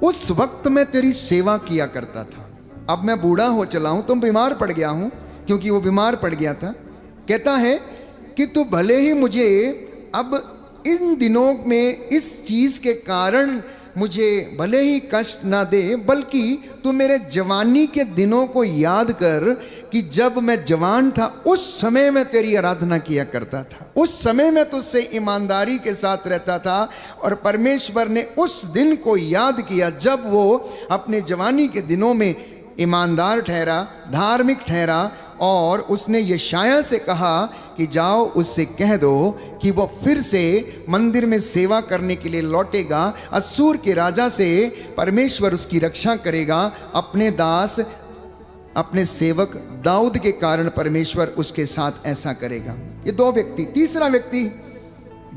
उस वक्त मैं तेरी सेवा किया करता था। अब मैं बूढ़ा हो चला हूं, तुम बीमार पड़ गया हूं, क्योंकि वो बीमार पड़ गया था। कहता है कि तू भले ही मुझे अब इन दिनों में इस चीज के कारण मुझे भले ही कष्ट ना दे, बल्कि तू मेरे जवानी के दिनों को याद कर कि जब मैं जवान था उस समय मैं तेरी आराधना किया करता था, उस समय मैं तुझसे ईमानदारी के साथ रहता था। और परमेश्वर ने उस दिन को याद किया जब वो अपने जवानी के दिनों में ईमानदार ठहरा, धार्मिक ठहरा, और उसने यशायाह से कहा कि जाओ उससे कह दो कि वो फिर से मंदिर में सेवा करने के लिए लौटेगा। अश्शूर के राजा से परमेश्वर उसकी रक्षा करेगा। अपने दास, अपने सेवक दाऊद के कारण परमेश्वर उसके साथ ऐसा करेगा। ये दो व्यक्ति। तीसरा व्यक्ति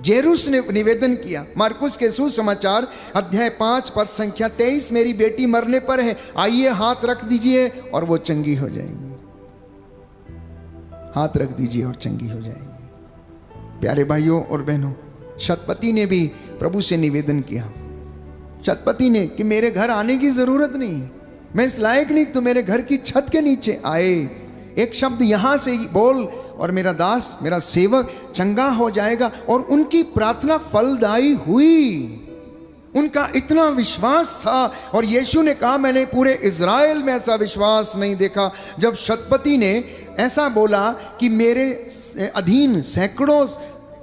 जेरुस ने निवेदन किया। मार्कुस के सुसमाचार अध्याय 5 पद संख्या 23, मेरी बेटी मरने पर है, आइए हाथ रख दीजिए और वो चंगी हो जाएगी। हाथ रख दीजिए और चंगी हो जाएगी। प्यारे भाइयों और बहनों, शतपति ने भी प्रभु से निवेदन किया। शतपति ने कि मेरे घर आने की जरूरत नहीं, मैं इस लायक नहीं, तो मेरे घर की छत के नीचे आए, एक शब्द यहां से बोल और मेरा दास, मेरा सेवक चंगा हो जाएगा। और उनकी प्रार्थना फलदायी हुई। उनका इतना विश्वास था। और यीशु ने कहा, मैंने पूरे इज़राइल में ऐसा विश्वास नहीं देखा। जब शतपति ने ऐसा बोला कि मेरे अधीन सैकड़ों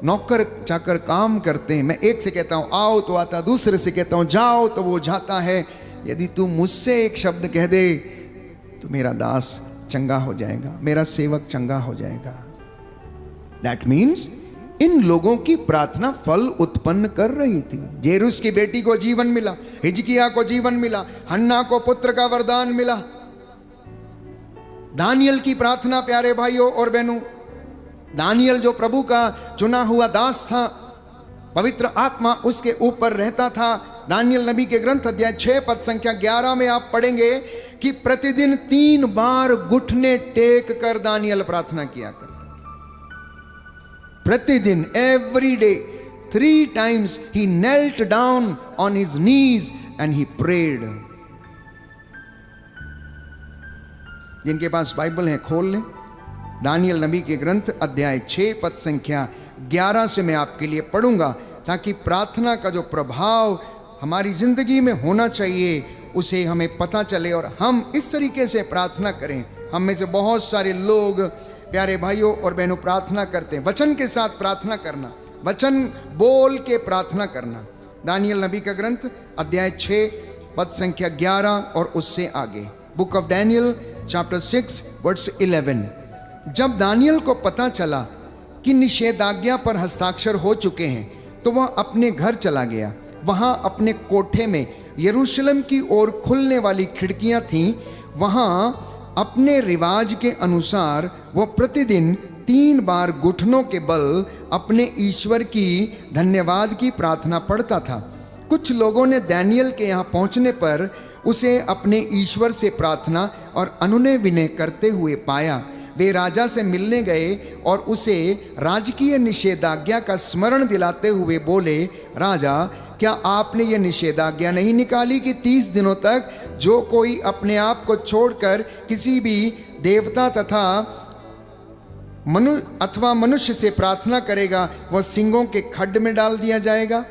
नौकर चाकर काम करते हैं, मैं एक से कहता हूं आओ तो आता, दूसरे से कहता हूं जाओ तो वो जाता है, यदि तू मुझसे एक शब्द कह दे तो मेरा दास चंगा हो जाएगा, मेरा सेवक चंगा हो जाएगा। दैट मीन्स इन लोगों की प्रार्थना फल उत्पन्न कर रही थी। जेरुस की बेटी को जीवन मिला, हिजकिय्याह को जीवन मिला, हन्ना को पुत्र का वरदान मिला। दानियल की प्रार्थना, प्यारे भाइयों और बहनों, दानियल जो प्रभु का चुना हुआ दास था, पवित्र आत्मा उसके ऊपर रहता था। दानियल नबी के ग्रंथ अध्याय 6 पद संख्या 11 में आप पढ़ेंगे कि प्रतिदिन 3 बार घुटने टेक कर दानियल प्रार्थना किया करता था। प्रतिदिन, every day, 3 times he knelt down on his knees and he prayed। जिनके पास बाइबल है खोल लें। दानियल नबी के ग्रंथ अध्याय 6 पद संख्या 11 से मैं आपके लिए पढ़ूंगा, ताकि प्रार्थना का जो प्रभाव हमारी जिंदगी में होना चाहिए उसे हमें पता चले और हम इस तरीके से प्रार्थना करें। हम में से बहुत सारे लोग, प्यारे भाइयों और बहनों, प्रार्थना करते हैं, वचन के साथ प्रार्थना करना, वचन बोल के प्रार्थना करना। दानियल नबी का ग्रंथ अध्याय 6 पद संख्या 11 और उससे आगे, book of Daniel chapter 6 verse 11। जब दानियल को पता चला कि निषेधाज्ञा पर हस्ताक्षर हो चुके हैं तो वह अपने घर चला गया। वहां अपने कोठे में यरूशलेम की ओर खुलने वाली खिड़कियां थीं। वहां अपने रिवाज के अनुसार वह प्रतिदिन 3 बार घुटनों के बल अपने ईश्वर की धन्यवाद की प्रार्थना पढ़ता था। कुछ लोगों ने दानियल के यहाँ पहुंचने पर उसे अपने ईश्वर से प्रार्थना और अनुनय विनय करते हुए पाया। वे राजा से मिलने गए और उसे राजकीय निषेधाज्ञा का स्मरण दिलाते हुए बोले, राजा, क्या आपने ये निषेधाज्ञा नहीं निकाली कि 30 दिनों तक जो कोई अपने आप को छोड़कर किसी भी देवता तथा मनुष्य से प्रार्थना करेगा वह सिंगों के खड्ड में डाल दिया जाएगा?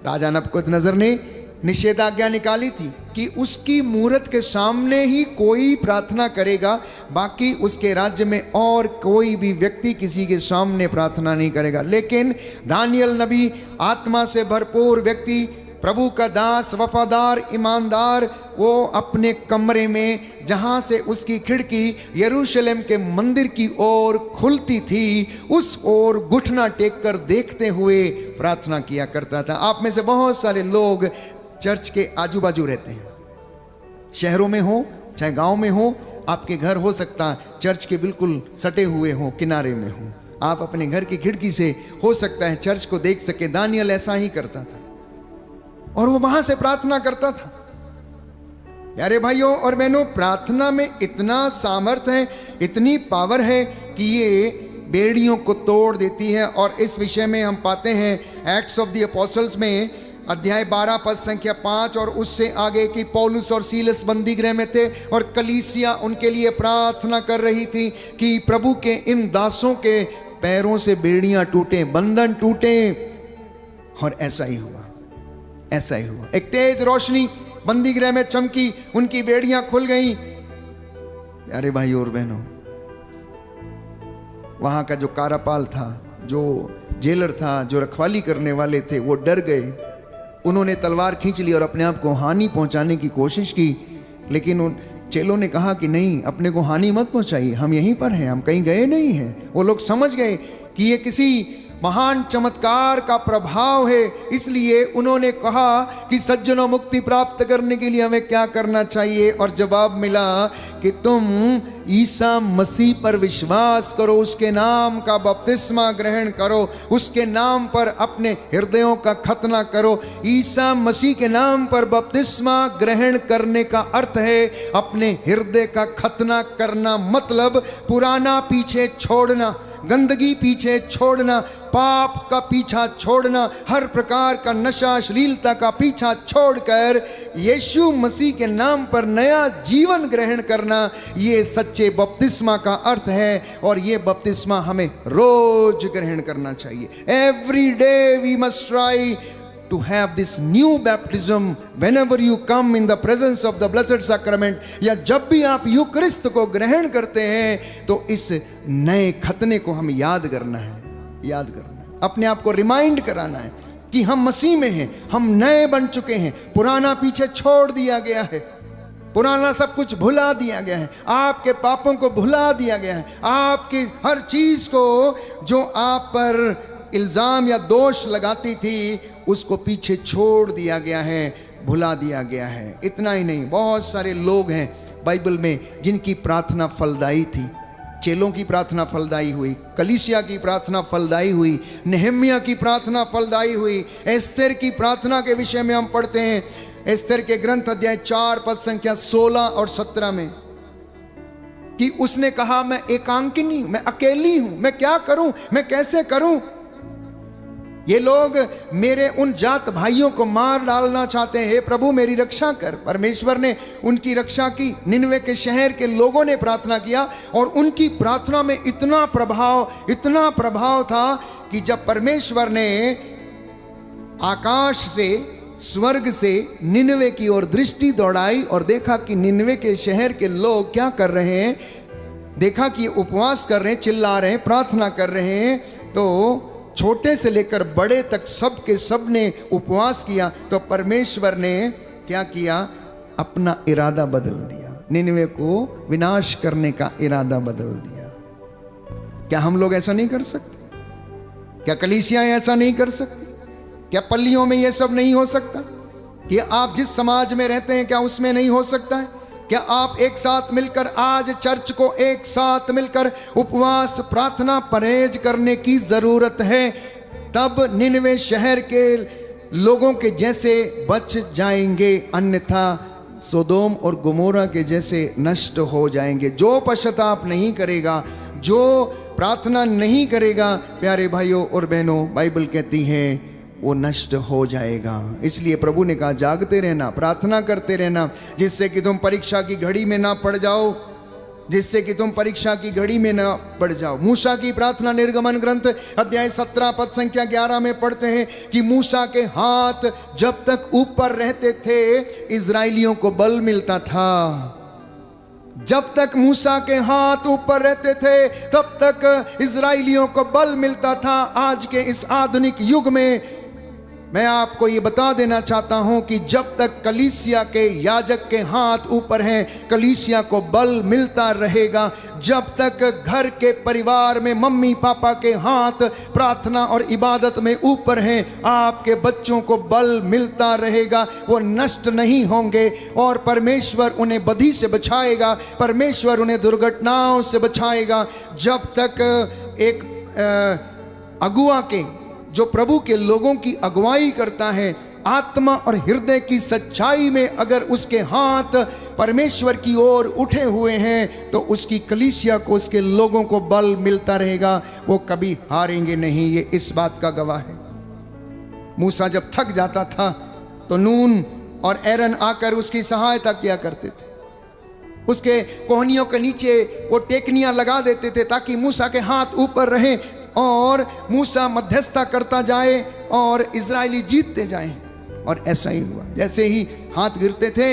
राजा नबूकदनेस्सर ने निषेधाज्ञा निकाली थी कि उसकी मूरत के सामने ही कोई प्रार्थना करेगा, बाकी उसके राज्य में और कोई भी व्यक्ति किसी के सामने प्रार्थना नहीं करेगा। लेकिन दानियल नबी, आत्मा से भरपूर व्यक्ति, प्रभु का दास, वफादार, ईमानदार, वो अपने कमरे में जहाँ से उसकी खिड़की यरूशलेम के मंदिर की ओर खुलती थी उस ओर घुटना टेक कर देखते हुए प्रार्थना किया करता था। आप में से बहुत सारे लोग चर्च के आजू बाजू रहते हैं, शहरों में हो चाहे गांव में हो, आपके घर हो सकता है चर्च के बिल्कुल सटे हुए हो, किनारे में हो। आप अपने घर की खिड़की से हो सकता है चर्च को देख सके। दानियल ऐसा ही करता था और वो वहां से प्रार्थना करता था। प्यारे भाइयों और बहनों, प्रार्थना में इतना सामर्थ्य है, इतनी पावर है कि ये बेड़ियों को तोड़ देती है। और इस विषय में हम पाते हैं एक्ट्स ऑफ द अपोस्टल्स में अध्याय 12 पद संख्या 5 और उससे आगे कि पौलुस और सीलस बंदी गृह में थे और कलीसिया उनके लिए प्रार्थना कर रही थी कि प्रभु के इन दासों के पैरों से बेड़ियां टूटे, बंधन टूटे। और ऐसा ही हुआ, ऐसा ही हुआ। एक तेज रोशनी बंदी गृह में चमकी, उनकी बेड़ियां खुल गईं। प्यारे भाई और बहनों, वहां का जो कारापाल था, जो जेलर था, जो रखवाली करने वाले थे, वो डर गए। उन्होंने तलवार खींच ली और अपने आप को हानि पहुंचाने की कोशिश की। लेकिन उन चेलों ने कहा कि नहीं, अपने को हानि मत पहुंचाइए, हम यहीं पर हैं, हम कहीं गए नहीं हैं। वो लोग समझ गए कि ये किसी महान चमत्कार का प्रभाव है। इसलिए उन्होंने कहा कि सज्जनों, मुक्ति प्राप्त करने के लिए हमें क्या करना चाहिए? और जवाब मिला कि तुम ईसा मसीह पर विश्वास करो, उसके नाम का बपतिस्मा ग्रहण करो, उसके नाम पर अपने हृदयों का खतना करो। ईसा मसीह के नाम पर बपतिस्मा ग्रहण करने का अर्थ है अपने हृदय का खतना करना, मतलब पुराना पीछे छोड़ना, गंदगी पीछे छोड़ना, पाप का पीछा छोड़ना, हर प्रकार का नशा अश्लीलता का पीछा छोड़कर यीशु मसीह के नाम पर नया जीवन ग्रहण करना, ये सच्चे बपतिस्मा का अर्थ है। और ये बपतिस्मा हमें रोज ग्रहण करना चाहिए। Every day we must try to have this new baptism whenever you come in the presence of the blessed sacrament, या जब भी आप यूक्रिस्त को ग्रहण करते हैं तो इस नए खतने को हमें याद करना है, याद करना है, अपने आप को रिमाइंड कराना है कि हम मसीह में हैं, हम नए बन चुके हैं, पुराना पीछे छोड़ दिया गया है, पुराना सब कुछ भुला दिया गया है, आपके पापों को भुला दिया गया है, आपकी हर चीज को जो आप पर इल्जाम या दोष लगाती थी उसको पीछे छोड़ दिया गया है, भुला दिया गया है। इतना ही नहीं, बहुत सारे लोग हैं बाइबल में जिनकी प्रार्थना फलदायी थी। चेलों की प्रार्थना फलदायी हुई, कलीसिया की प्रार्थना फलदायी हुई, नेहम्याह की प्रार्थना फलदायी हुई। एस्तेर की प्रार्थना के विषय में हम पढ़ते हैं एस्तेर के ग्रंथ अध्याय 4 पद संख्या 16 और 17 में कि उसने कहा, मैं एकांकिनी, मैं अकेली हूं, मैं क्या करूं, मैं कैसे करूं? ये लोग मेरे उन जात भाइयों को मार डालना चाहते हैं, हे प्रभु मेरी रक्षा कर। परमेश्वर ने उनकी रक्षा की। निनवे के शहर के लोगों ने प्रार्थना किया और उनकी प्रार्थना में इतना प्रभाव था कि जब परमेश्वर ने आकाश से, स्वर्ग से निनवे की ओर दृष्टि दौड़ाई और देखा कि निनवे के शहर के लोग क्या कर रहे हैं, देखा कि उपवास कर रहे हैं, चिल्ला रहे हैं, प्रार्थना कर रहे हैं, तो छोटे से लेकर बड़े तक सब के सब ने उपवास किया। तो परमेश्वर ने क्या किया? अपना इरादा बदल दिया, निनवे को विनाश करने का इरादा बदल दिया। क्या हम लोग ऐसा नहीं कर सकते? क्या कलीसियाएं ऐसा नहीं कर सकती? क्या पल्लियों में यह सब नहीं हो सकता? कि आप जिस समाज में रहते हैं क्या उसमें नहीं हो सकता है? क्या आप एक साथ मिलकर, आज चर्च को एक साथ मिलकर उपवास, प्रार्थना, परहेज करने की जरूरत है, तब निनवे शहर के लोगों के जैसे बच जाएंगे, अन्यथा सोदोम और गोमोरा के जैसे नष्ट हो जाएंगे। जो पश्चाताप नहीं करेगा, जो प्रार्थना नहीं करेगा, प्यारे भाइयों और बहनों, बाइबल कहती है वो नष्ट हो जाएगा। इसलिए प्रभु ने कहा, जागते रहना, प्रार्थना करते रहना, जिससे कि तुम परीक्षा की घड़ी में ना पड़ जाओ, जिससे कि तुम परीक्षा की घड़ी में ना पड़ जाओ। मूसा की प्रार्थना निर्गमन ग्रंथ अध्याय 17 पद संख्या 11 में पढ़ते हैं कि मूसा के हाथ जब तक ऊपर रहते थे इजराइलियों को बल मिलता था। जब तक मूसा के हाथ ऊपर रहते थे तब तक इजराइलियों को बल मिलता था। आज के इस आधुनिक युग में मैं आपको ये बता देना चाहता हूं कि जब तक कलीसिया के याजक के हाथ ऊपर हैं, कलीसिया को बल मिलता रहेगा। जब तक घर के परिवार में मम्मी पापा के हाथ प्रार्थना और इबादत में ऊपर हैं, आपके बच्चों को बल मिलता रहेगा। वो नष्ट नहीं होंगे और परमेश्वर उन्हें बदी से बचाएगा, परमेश्वर उन्हें दुर्घटनाओं से बचाएगा। जब तक एक अगुआ के, जो प्रभु के लोगों की अगुवाई करता है, आत्मा और हृदय की सच्चाई में अगर उसके हाथ परमेश्वर की ओर उठे हुए हैं, तो उसकी कलीसिया को, उसके लोगों को बल मिलता रहेगा। वो कभी हारेंगे नहीं, ये इस बात का गवाह है। मूसा जब थक जाता था तो नून और एरन आकर उसकी सहायता किया करते थे। उसके कोहनियों के नीचे वो टेकनियां लगा देते थे ताकि मूसा के हाथ ऊपर रहें और मूसा मध्यस्थता करता जाए और इजरायली जीतते जाएं। और ऐसा ही हुआ। जैसे ही हाथ गिरते थे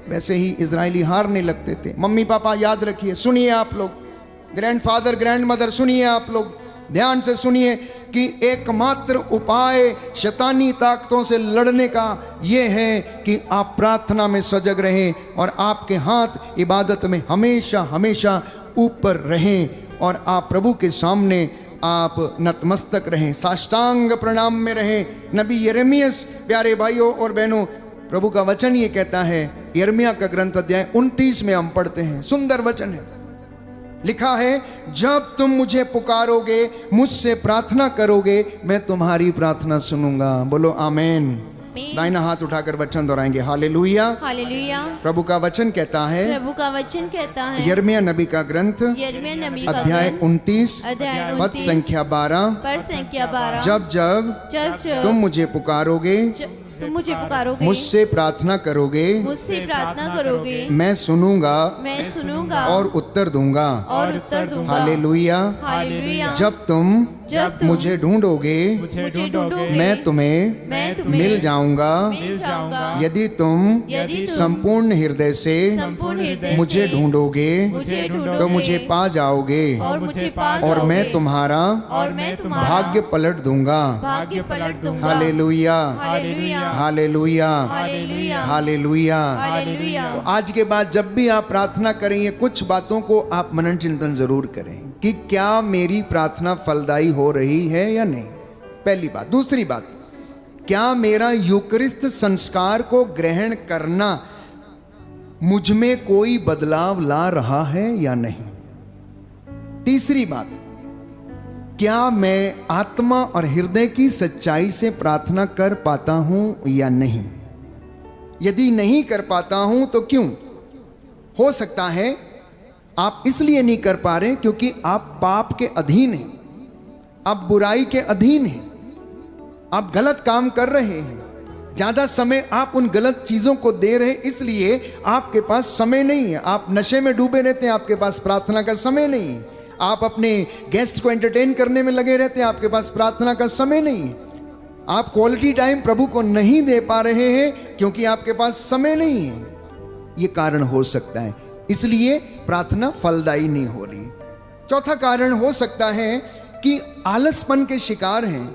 वैसे ही इजरायली हारने लगते थे। मम्मी पापा याद रखिए, सुनिए आप लोग, ग्रैंडफादर ग्रैंडमदर सुनिए आप लोग, ध्यान से सुनिए कि एकमात्र उपाय शैतानी ताकतों से लड़ने का ये है कि आप प्रार्थना में सजग रहें और आपके हाथ इबादत में हमेशा हमेशा ऊपर रहें और आप प्रभु के सामने आप नतमस्तक रहें, साष्टांग प्रणाम में रहें। नबी यिर्मयाह, प्यारे भाइयों और बहनों, प्रभु का वचन ये कहता है, यिर्मयाह का ग्रंथ अध्याय 29 में हम पढ़ते हैं, सुंदर वचन है, लिखा है, जब तुम मुझे पुकारोगे, मुझसे प्रार्थना करोगे, मैं तुम्हारी प्रार्थना सुनूंगा। बोलो आमेन। दाहिना हाथ उठाकर वचन दोहराएंगे, हालेलुया हालेलुया। प्रभु का वचन कहता है, प्रभु का वचन कहता है, यिर्मयाह नबी का ग्रंथ यिर्मयाह नबी का अध्याय ग्रंथ 29 अध्याय पद 29 संख्या 12, पद संख्या 12, जब जब जब जब तुम मुझे पुकारोगे, तुम मुझे पुकारोगे, मुझसे प्रार्थना करोगे, मुझसे प्रार्थना करोगे, मैं सुनूंगा मैं सुनूंगा और उत्तर दूंगा। और उत्तर दूंगा। हालेलुया। हालेलुया। जब तुम मुझे ढूंढोगे, मुझे ढूंढोगे, मैं तुम्हें मिल जाऊंगा। मिल जाऊंगा। यदि तुम संपूर्ण हृदय से मुझे ढूंढोगे, मुझे तो मुझे पा जाओगे और मुझे पा और मैं तुम्हारा और मैं तुम्हारा भाग्य पलट दूंगा। भाग्य पलट दूंगा। हालेलुया हालेलुया। हालेलुया हालेलुया। हालेलुया। हालेलुया। तो आज के बाद जब भी आप प्रार्थना करेंगे, कुछ बातों को आप मनन चिंतन जरूर करें कि क्या मेरी प्रार्थना फलदायी हो रही है या नहीं, पहली बात। दूसरी बात, क्या मेरा यूकरिस्त संस्कार को ग्रहण करना मुझ में कोई बदलाव ला रहा है या नहीं। तीसरी बात, क्या मैं आत्मा और हृदय की सच्चाई से प्रार्थना कर पाता हूं या नहीं। यदि नहीं कर पाता हूं तो क्यों। हो सकता है आप इसलिए नहीं कर पा रहे क्योंकि आप पाप के अधीन हैं, आप बुराई के अधीन हैं, आप गलत काम कर रहे हैं, ज्यादा समय आप उन गलत चीजों को दे रहे हैं, इसलिए आपके पास समय नहीं है। आप नशे में डूबे रहते हैं, आपके पास प्रार्थना का समय नहीं है। आप अपने गेस्ट को एंटरटेन करने में लगे रहते हैं, आपके पास प्रार्थना का समय नहीं है। आप क्वालिटी टाइम प्रभु को नहीं दे पा रहे हैं क्योंकि आपके पास समय नहीं है। ये कारण हो सकता है, इसलिए प्रार्थना फलदायी नहीं हो रही। चौथा कारण हो सकता है कि आलसपन के शिकार हैं।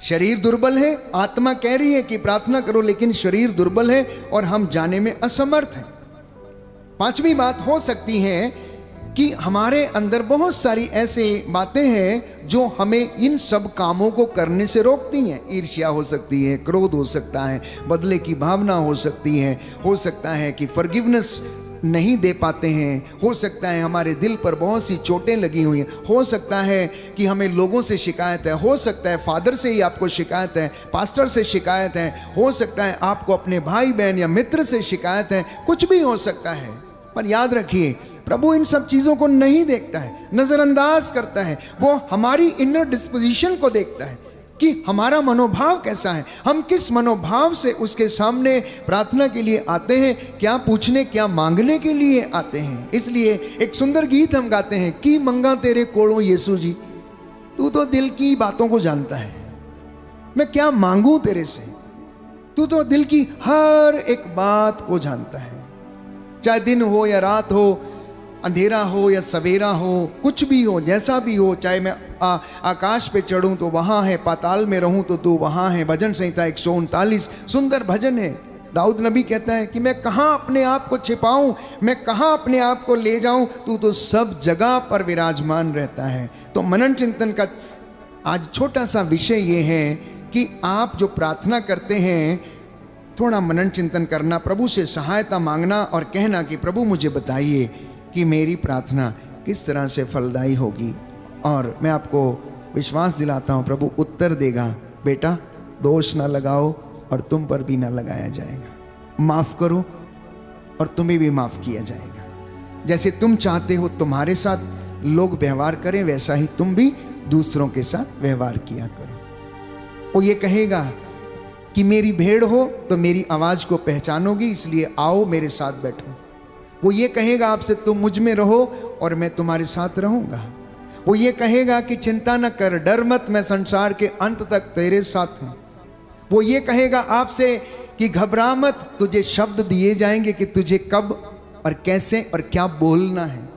शरीर दुर्बल है, आत्मा कह रही है कि प्रार्थना करो, लेकिन शरीर दुर्बल है और हम जाने में असमर्थ हैं। पांचवी बात हो सकती है कि हमारे अंदर बहुत सारी ऐसी बातें हैं जो हमें इन सब कामों को करने से रोकती हैं। ईर्ष्या हो सकती है, क्रोध हो सकता है, बदले की भावना हो सकती है, हो सकता है कि फॉरगिवनेस नहीं दे पाते हैं, हो सकता है हमारे दिल पर बहुत सी चोटें लगी हुई हैं, हो सकता है कि हमें लोगों से शिकायत है, हो सकता है फादर से ही आपको शिकायत है, पास्टर से शिकायत है, हो सकता है आपको अपने भाई बहन या मित्र से शिकायत है, कुछ भी हो सकता है। पर याद रखिए, प्रभु इन सब चीज़ों को नहीं देखता है, नज़रअंदाज करता है। वो हमारी इनर डिस्पोजिशन को देखता है कि हमारा मनोभाव कैसा है, हम किस मनोभाव से उसके सामने प्रार्थना के लिए आते हैं, क्या पूछने क्या मांगने के लिए आते हैं। इसलिए एक सुंदर गीत हम गाते हैं कि मंगा तेरे कोड़ों यीशु जी, तू तो दिल की बातों को जानता है, मैं क्या मांगू तेरे से, तू तो दिल की हर एक बात को जानता है। चाहे दिन हो या रात हो, अंधेरा हो या सवेरा हो, कुछ भी हो, जैसा भी हो, चाहे मैं आकाश पे चढ़ूं तो वहाँ है, पाताल में रहूं तो तू वहाँ है। भजन संहिता 139 सुंदर भजन है। दाऊद नबी कहता है कि मैं कहाँ अपने आप को छिपाऊं, मैं कहाँ अपने आप को ले जाऊं, तू तो सब जगह पर विराजमान रहता है। तो मनन चिंतन का आज छोटा सा विषय ये है कि आप जो प्रार्थना करते हैं, थोड़ा मनन चिंतन करना, प्रभु से सहायता मांगना और कहना कि प्रभु मुझे बताइए कि मेरी प्रार्थना किस तरह से फलदायी होगी। और मैं आपको विश्वास दिलाता हूँ प्रभु उत्तर देगा। बेटा, दोष ना लगाओ और तुम पर भी ना लगाया जाएगा। माफ़ करो और तुम्हें भी माफ़ किया जाएगा। जैसे तुम चाहते हो तुम्हारे साथ लोग व्यवहार करें, वैसा ही तुम भी दूसरों के साथ व्यवहार किया करो। वो ये कहेगा कि मेरी भेड़ हो तो मेरी आवाज़ को पहचानोगी, इसलिए आओ मेरे साथ बैठो। वो ये कहेगा आपसे, तुम मुझ में रहो और मैं तुम्हारे साथ रहूँगा। वो ये कहेगा कि चिंता न कर, डर मत, मैं संसार के अंत तक तेरे साथ हूँ। वो ये कहेगा आपसे कि घबरा मत, तुझे शब्द दिए जाएंगे कि तुझे कब और कैसे और क्या बोलना है।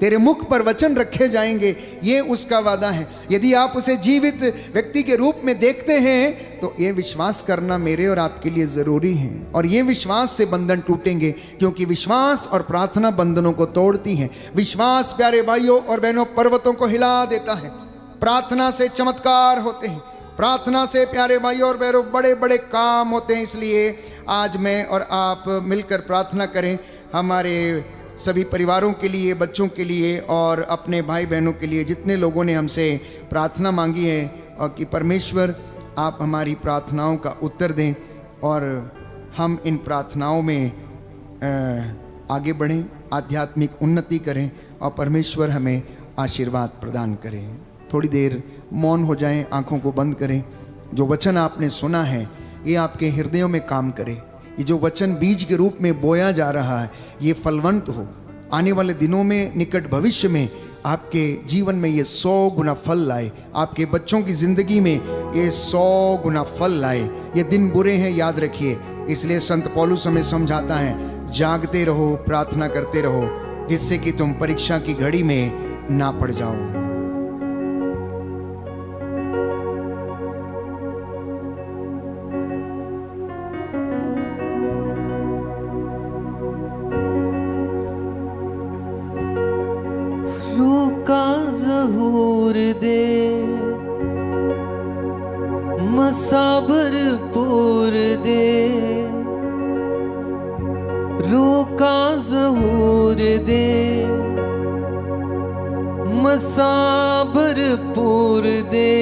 तेरे मुख पर वचन रखे जाएंगे, ये उसका वादा है। यदि आप उसे जीवित व्यक्ति के रूप में देखते हैं तो ये विश्वास करना मेरे और आपके लिए ज़रूरी है। और ये विश्वास से बंधन टूटेंगे, क्योंकि विश्वास और प्रार्थना बंधनों को तोड़ती है। विश्वास प्यारे भाइयों और बहनों पर्वतों को हिला देता है। प्रार्थना से चमत्कार होते हैं, प्रार्थना से प्यारे भाइयों और बहनों बड़े बड़े काम होते हैं। इसलिए आज मैं और आप मिलकर प्रार्थना करें, हमारे सभी परिवारों के लिए, बच्चों के लिए और अपने भाई बहनों के लिए, जितने लोगों ने हमसे प्रार्थना मांगी है, और कि परमेश्वर आप हमारी प्रार्थनाओं का उत्तर दें और हम इन प्रार्थनाओं में आगे बढ़ें, आध्यात्मिक उन्नति करें और परमेश्वर हमें आशीर्वाद प्रदान करें। थोड़ी देर मौन हो जाएं, आंखों को बंद करें। जो वचन आपने सुना है ये आपके हृदयों में काम करे। ये जो वचन बीज के रूप में बोया जा रहा है ये फलवंत हो। आने वाले दिनों में, निकट भविष्य में आपके जीवन में ये 100 गुना फल लाए। आपके बच्चों की जिंदगी में ये 100 गुना फल लाए। ये दिन बुरे हैं, याद रखिए। इसलिए संत पौलुस हमें समझाता है, जागते रहो, प्रार्थना करते रहो, जिससे कि तुम परीक्षा की घड़ी में ना पड़ जाओ। ज़हूर दे, मसाबर पूर दे, रोका ज़हूर दे, मसाबर पूर दे,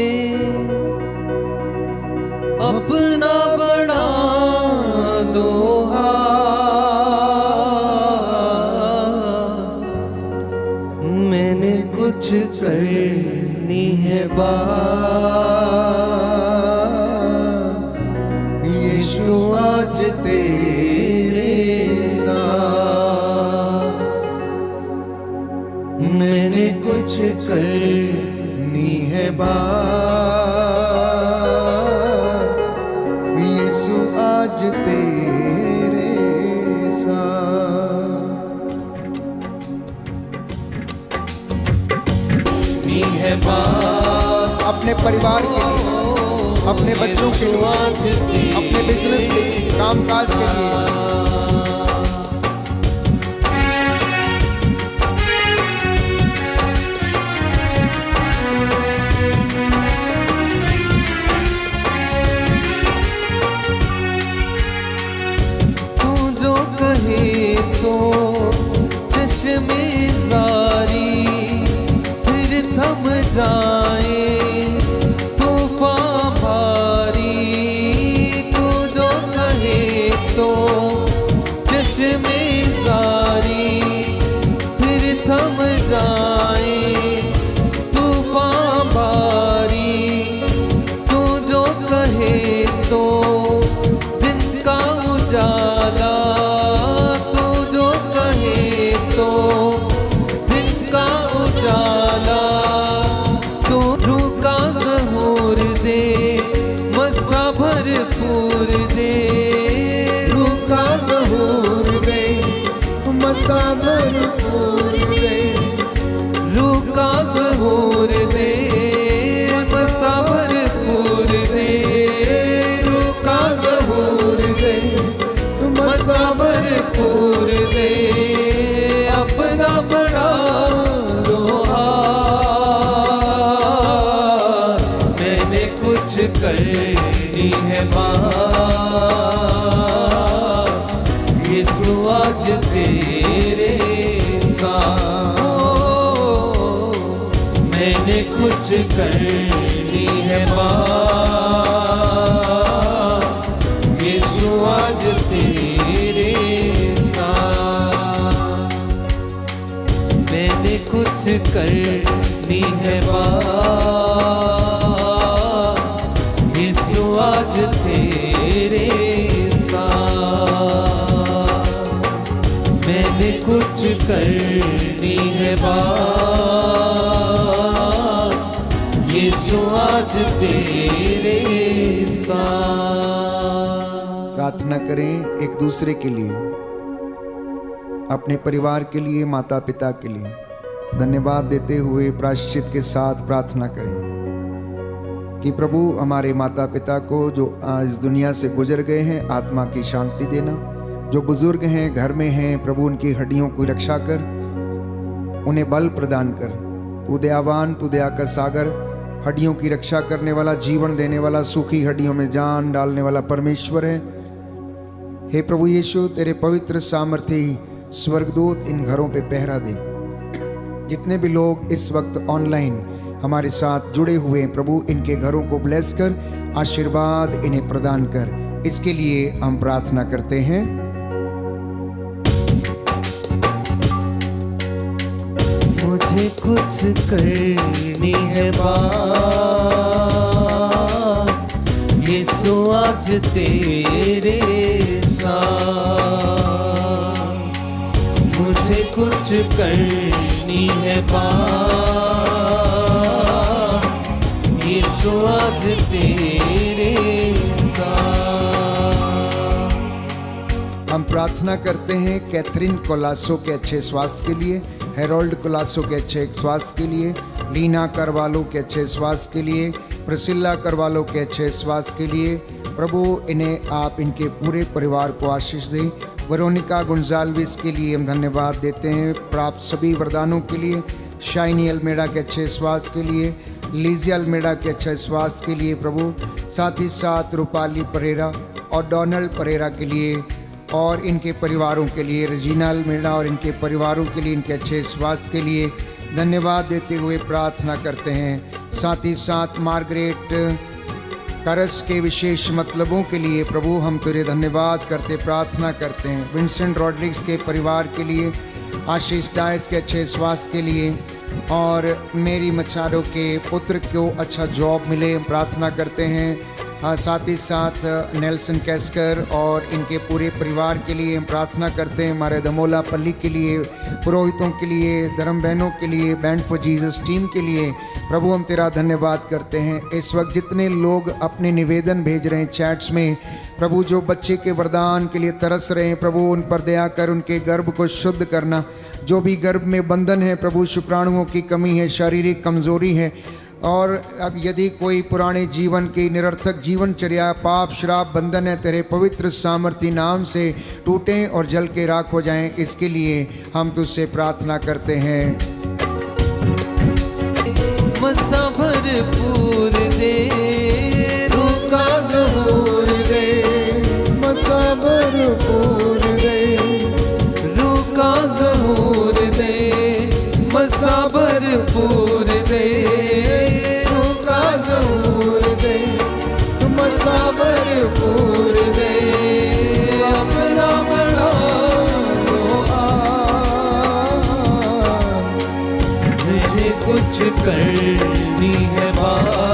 अपना बड़ा दोहा मैंने कुछ करनी है यीशु आज तेरे साथ। मैंने कुछ करनी है यीशु आज तेरे साथ। है बात अपने परिवार के लिए, अपने बच्चों के लिए, अपने बिजनेस के लिए, कामकाज के लिए। तू जो कहे तो चश्मे जारी थम जाए, तूफान भारी। तू जो कहे तो चश्मे जारी फिर थम जाए, तूफान भारी। तू जो कहे तो दिन का उजाला, तू जो कहे तो दिन का उजाला। भरपूर दे, रूका ज़हूर दे, मसा भरपूर बड़ा लो हाथ, मैंने कुछ करनी है बात, यीशु आज तेरे साथ। मैंने कुछ करनी है बात, यीशु आज तेरे साथ। मैंने कुछ करनी है बात, यीशु आज तेरे साथ। मैंने कुछ करनी है बात, यीशु आज तेरे साथ। प्रार्थना करें एक दूसरे के लिए, अपने परिवार के लिए, माता पिता के लिए धन्यवाद देते हुए प्रायश्चित के साथ प्रार्थना करें कि प्रभु हमारे माता पिता को जो आज दुनिया से गुजर गए हैं आत्मा की शांति देना, जो बुजुर्ग हैं घर में हैं प्रभु उनकी हड्डियों की रक्षा कर, उन्हें बल प्रदान कर। तू दयावान, तू दया का सागर, हड्डियों की रक्षा करने वाला, जीवन देने वाला, सूखी हड्डियों में जान डालने वाला परमेश्वर है। हे प्रभु यीशु, तेरे पवित्र सामर्थी स्वर्गदूत इन घरों पे पहरा दे। जितने भी लोग इस वक्त ऑनलाइन हमारे साथ जुड़े हुए हैं प्रभु, इनके घरों को ब्लेस कर, आशीर्वाद इन्हें प्रदान कर, इसके लिए हम प्रार्थना करते हैं। मुझे कुछ करनी है बात, यीशु आज तेरे साथ। मुझे कुछ करनी है बात, यीशु आज तेरे साथ। हम प्रार्थना करते हैं कैथरीन कोलासो के अच्छे स्वास्थ्य के लिए, हेरोल्ड कोलासो के अच्छे स्वास्थ्य के लिए, लीना करवालो के अच्छे स्वास्थ्य के लिए, प्रिसिल्ला करवालो के अच्छे स्वास्थ्य के लिए। प्रभु इन्हें आप इनके पूरे परिवार को आशीष दें। वेरोनिका गुंजाल्विस के लिए हम धन्यवाद देते हैं प्राप्त सभी वरदानों के लिए। शाइनी अल्मेडा के अच्छे स्वास्थ्य के लिए, लीजिया अल्मेडा के अच्छे स्वास्थ्य के लिए प्रभु, साथ ही साथ रूपाली परेरा और डोनाल्ड परेरा के लिए और इनके परिवारों के लिए, रजीना अल्मेडा और इनके परिवारों के लिए, इनके अच्छे स्वास्थ्य के लिए धन्यवाद देते हुए प्रार्थना करते हैं। साथ ही साथ मार्गरेट करस के विशेष मतलबों के लिए प्रभु हम तेरे धन्यवाद करते प्रार्थना करते हैं। विंसेंट रॉड्रिग्स के परिवार के लिए, आशीष डायस के अच्छे स्वास्थ्य के लिए और मेरी मचारो के पुत्र को अच्छा जॉब मिले प्रार्थना करते हैं। साथ ही साथ नेल्सन कैस्कर और इनके पूरे परिवार के लिए हम प्रार्थना करते हैं। हमारे दमोला पल्ली के लिए, पुरोहितों के लिए, धर्म बहनों के लिए, बैंड फॉर जीसस टीम के लिए प्रभु हम तेरा धन्यवाद करते हैं। इस वक्त जितने लोग अपने निवेदन भेज रहे हैं चैट्स में प्रभु, जो बच्चे के वरदान के लिए तरस रहे हैं प्रभु, उन पर दया कर, उनके गर्भ को शुद्ध करना। जो भी गर्भ में बंधन है प्रभु, शुक्राणुओं की कमी है, शारीरिक कमजोरी है, और अब यदि कोई पुराने जीवन की निरर्थक जीवनचर्या, पाप, श्राप, बंधन है, तेरे पवित्र सामर्थी नाम से टूटें और जल के राख हो जाएं, इसके लिए हम तुझसे प्रार्थना करते हैं। मसा भरपूर दे, रूका ज़हूर दे, मसा भरपूर दे, रूका ज़हूर दे, मसा भरपूर दे, रूका ज़हूर दे, मसा भरपूर दे, अपना बड़ा लो मुझे कुछ करनी है बात,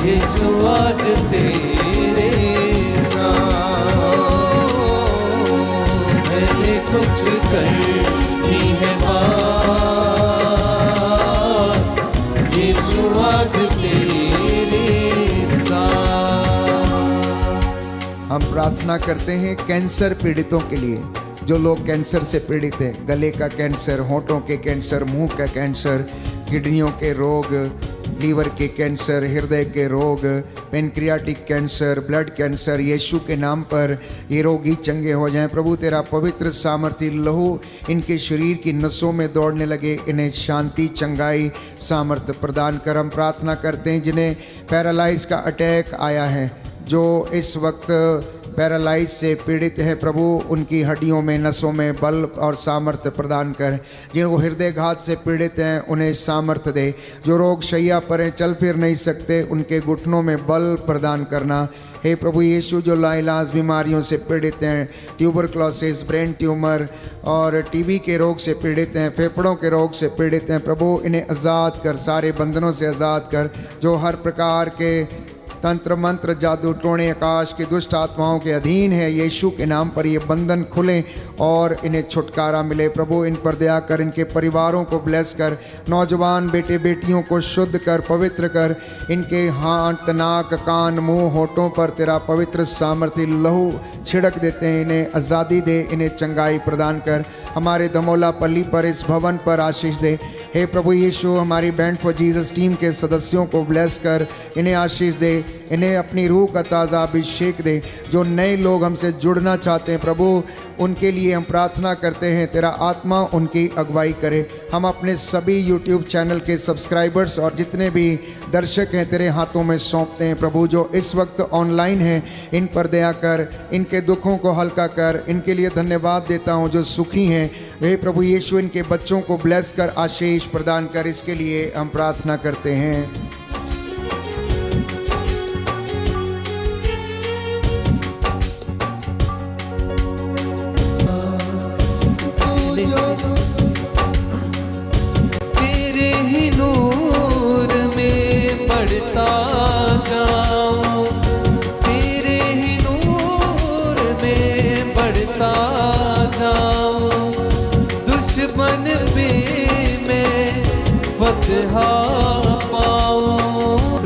यीशु आज तेरे साथ। मैंने कुछ करनी है बात, यीशु आज तेरे साथ। हम प्रार्थना करते हैं कैंसर पीड़ितों के लिए, जो लोग कैंसर से पीड़ित हैं, गले का कैंसर, होंठों के कैंसर, मुंह का कैंसर, किडनियों के रोग, लीवर के कैंसर, हृदय के रोग, पेनक्रियाटिक कैंसर, ब्लड कैंसर, यीशु के नाम पर ये रोगी चंगे हो जाएं। प्रभु तेरा पवित्र सामर्थ्य लहू इनके शरीर की नसों में दौड़ने लगे, इन्हें शांति, चंगाई, सामर्थ्य प्रदान कर। हम प्रार्थना करते हैं जिन्हें पैरालाइज का अटैक आया है, जो इस वक्त पैरालाइज से पीड़ित है, प्रभु उनकी हड्डियों में, नसों में बल और सामर्थ्य प्रदान कर। जिनको हृदय घात से पीड़ित हैं उन्हें सामर्थ्य दे। जो रोग शैया पर हैं, चल फिर नहीं सकते, उनके घुटनों में बल प्रदान करना। हे प्रभु यीशु, जो लाइलाज बीमारियों से पीड़ित हैं, ट्यूबरक्लोसिस, ब्रेन ट्यूमर और टीबी के रोग से पीड़ित हैं, फेफड़ों के रोग से पीड़ित हैं, प्रभु इन्हें आज़ाद कर, सारे बंधनों से आज़ाद कर। जो हर प्रकार के तंत्र मंत्र, जादू टोने, आकाश की दुष्ट आत्माओं के अधीन है, यीशु के नाम पर ये बंधन खुलें और इन्हें छुटकारा मिले। प्रभु इन पर दया कर, इनके परिवारों को ब्लेस कर, नौजवान बेटे बेटियों को शुद्ध कर, पवित्र कर। इनके हाथ, नाक, कान, मुंह, होठों पर तेरा पवित्र सामर्थ्य लहू छिड़क देते हैं। इन्हें आज़ादी दे, इन्हें चंगाई प्रदान कर। हमारे दमोला पल्ली पर, इस भवन पर आशीष दे। हे प्रभु यीशु, हमारी बैंड फॉर जीसस टीम के सदस्यों को ब्लेस कर, इन्हें आशीष दे, इन्हें अपनी रूह का ताज़ा अभिषेक दे। जो नए लोग हमसे जुड़ना चाहते हैं प्रभु, उनके लिए हम प्रार्थना करते हैं, तेरा आत्मा उनकी अगुवाई करे। हम अपने सभी यूट्यूब चैनल के सब्सक्राइबर्स और जितने भी दर्शक हैं तेरे हाथों में सौंपते हैं प्रभु। जो इस वक्त ऑनलाइन हैं, इन पर दया कर, इनके दुखों को हल्का कर। इनके लिए धन्यवाद देता हूँ जो सुखी हैं। हे प्रभु यीशु, इनके बच्चों को ब्लेस कर, आशीष प्रदान कर। इसके लिए हम प्रार्थना करते हैं। तेरे ही नूर में बढ़ता जाऊं, तेरे ही नूर में बढ़ता जाऊं। दुश्मन पे मैं फतह पाऊं।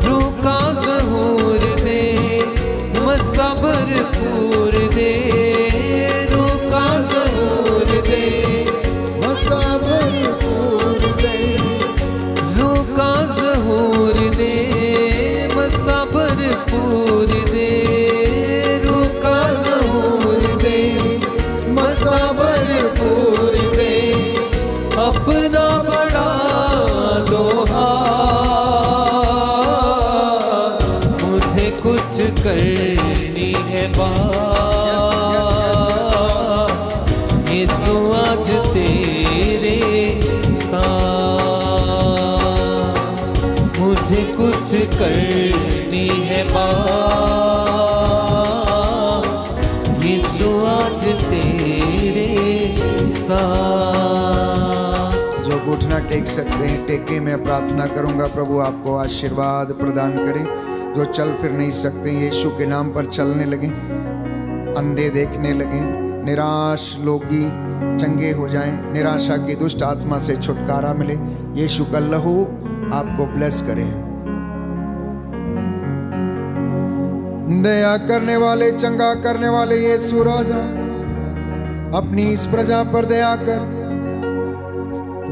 रूह का ज़हूर दे, मसबर पूर दे। रूह का ज़हूर दे, मसबर पूर दे। रूह का ज़हूर दे, मसबर पूर दे। रूह का ज़हूर दे, मसबर पूर दे। अपना बड़ा लोहा, मुझे कुछ करनी है बात। यीशु आज तेरे साथ, मुझे कुछ करनी है बात। यीशु आज तेरे साथ। जो घुटना टेक सकते हैं टेके। मैं प्रार्थना करूंगा प्रभु आपको आशीर्वाद प्रदान करे। जो चल फिर नहीं सकते यीशु के नाम पर चलने लगे, अंधे देखने लगे, निराश लोगी चंगे हो जाएं, निराशा की दुष्ट आत्मा से छुटकारा मिले। यीशु का लहू आपको ब्लेस करे। दया करने वाले, चंगा करने वाले यीशु राजा, अपनी इस प्रजा पर दया कर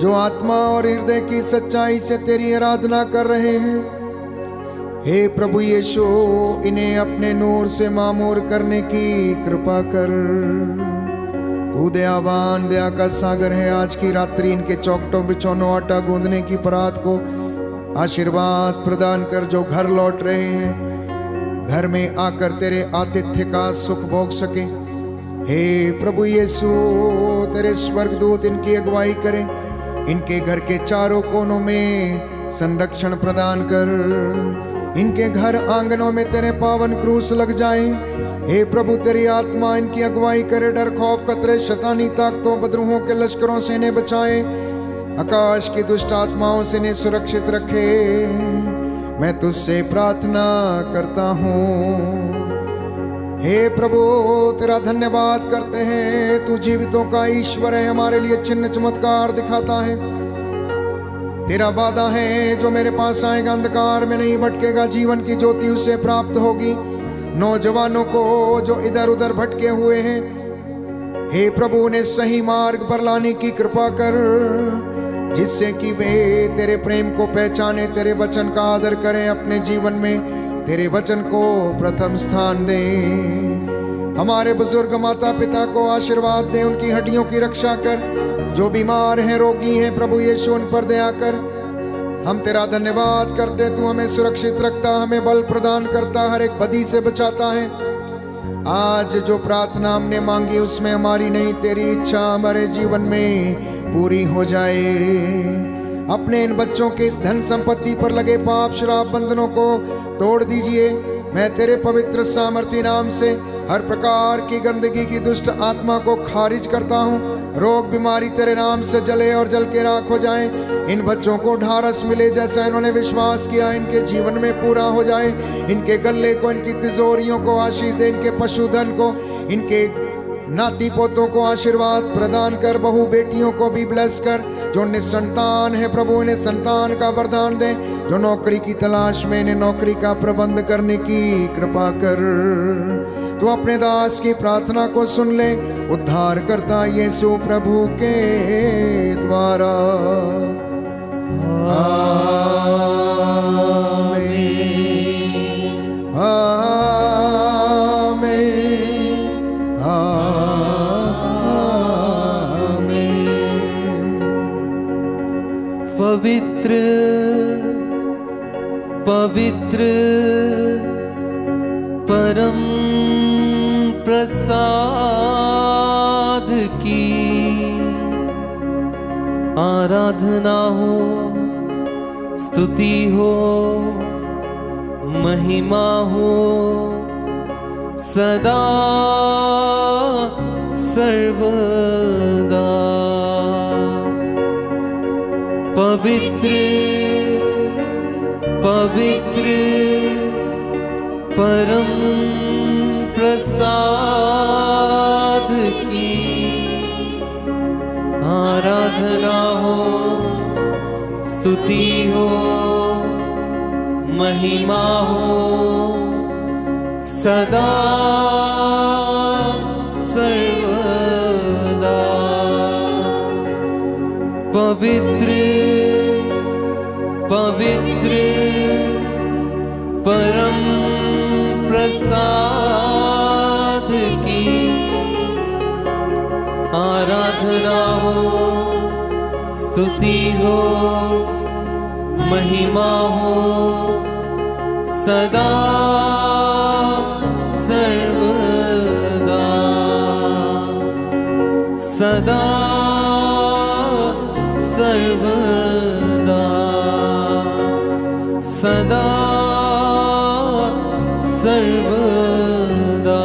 जो आत्मा और हृदय की सच्चाई से तेरी आराधना कर रहे हैं। हे प्रभु यीशु, इन्हें अपने नूर से मामूर करने की कृपा कर। तू दयावान, दया का सागर है। आज की रात्रि इनके चौखटों बिछौनों आटा गूंदने की परात को आशीर्वाद प्रदान कर। जो घर लौट रहे हैं, घर में आकर तेरे आतिथ्य का सुख भोग सके। हे प्रभु यीशु, तेरे स्वर्गदूत इनकी अगुवाई करें। इनके घर के चारों कोनों में संरक्षण प्रदान कर। इनके घर आंगनों में तेरे पावन क्रूस लग जाएं। हे प्रभु, तेरी आत्मा इनकी अगुवाई करे। डर, खौफ, खतरे, शैतानी ताकतों, बदरूहों के लश्करों से इन्हें बचाए। आकाश की दुष्ट आत्माओं से इन्हें सुरक्षित रखे। मैं तुझसे प्रार्थना करता हूँ। हे प्रभु, तेरा धन्यवाद करते हैं। तू जीवितों का ईश्वर है, हमारे लिए चिन्ह चमत्कार दिखाता है। तेरा वादा है, जो मेरे पास आएगा अंधकार में नहीं भटकेगा, जीवन की ज्योति उसे प्राप्त होगी। नौजवानों को जो इधर उधर भटके हुए हैं, हे प्रभु, उन्हें सही मार्ग पर लाने की कृपा कर। जिससे कि वे तेरे प्रेम को पहचाने, तेरे वचन का आदर करें, अपने जीवन में तेरे वचन को प्रथम स्थान दें। हमारे बुजुर्ग माता पिता को आशीर्वाद दे, उनकी हड्डियों की रक्षा कर। जो बीमार हैं, रोगी हैं, प्रभु यीशु उन पर दया कर। हम तेरा धन्यवाद करते, तू हमें सुरक्षित रखता, हमें बल प्रदान करता, हर एक बदी से बचाता है। आज जो प्रार्थना हमने मांगी उसमें हमारी नहीं, तेरी इच्छा हमारे जीवन में पूरी हो जाए। अपने इन बच्चों के इस धन संपत्ति पर लगे पाप श्राप बंधनों को तोड़ दीजिए। मैं तेरे पवित्र सामर्थी नाम से हर प्रकार की गंदगी की दुष्ट आत्मा को खारिज करता हूँ। रोग बीमारी तेरे नाम से जले और जल के राख हो जाए। इन बच्चों को ढारस मिले, जैसा इन्होंने विश्वास किया इनके जीवन में पूरा हो जाए। इनके गले को, इनकी तिजोरियों को आशीष दे, इनके पशुधन को, इनके नाती पोतों को आशीर्वाद प्रदान कर। बहू बेटियों को भी ब्लेस कर। जो निसंतान है प्रभु, इन्हें संतान का वरदान दे। जो नौकरी की तलाश में, इन्हें नौकरी का प्रबंध करने की कृपा कर। तू अपने दास की प्रार्थना को सुन ले, उद्धार करता यीशु प्रभु के द्वारा। आमीन, आमीन, आमीन। पवित्र पवित्र परम प्रसाद की आराधना हो, स्तुति हो, महिमा हो सदा सर्वदा। पवित्र पवित्र परम प्रसाद की आराधना हो, स्तुति हो, महिमा हो सदा सर्वदा। पवित्र पवित्र परम प्रसाद की आराधना हो, स्तुति हो, महिमा हो सदा सर्वदा। सदा सर्वदा, सदा सर्वदा।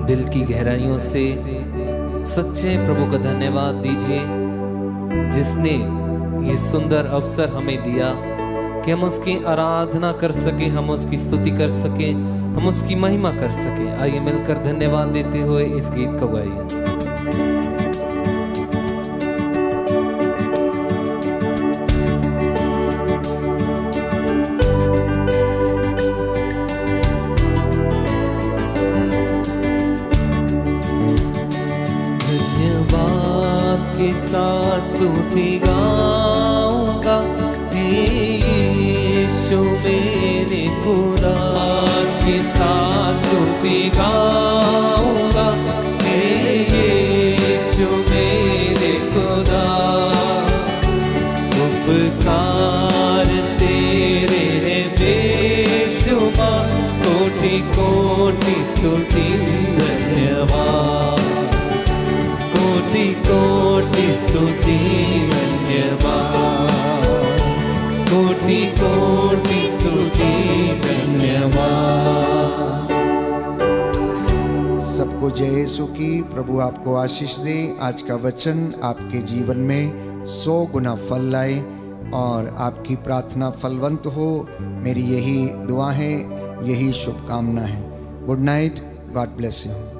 दिल की गहराइयों से सच्चे प्रभु का धन्यवाद दीजिए, जिसने ये सुंदर अवसर हमें दिया कि हम उसकी आराधना कर सके, हम उसकी स्तुति कर सके, हम उसकी महिमा कर सके। आइए मिलकर धन्यवाद देते हुए इस गीत को गाइए। स्तुति गाऊंगा यीशु मेरे खुदा की स्तुति गाऊंगा यीशु मेरे खुदा। उपकार तेरे हैं बेशुमार, कोटि कोटि स्तुति धन्यवाद, कोटि कोटि स्तुति धन्यवाद, कोटि कोटि स्तुति धन्यवाद। सबको जय यीशु की। प्रभु आपको आशीष दे। आज का वचन आपके जीवन में 100 गुना फल लाए और आपकी प्रार्थना फलवंत हो। मेरी यही दुआ है, यही शुभकामना है। Good night, God bless you.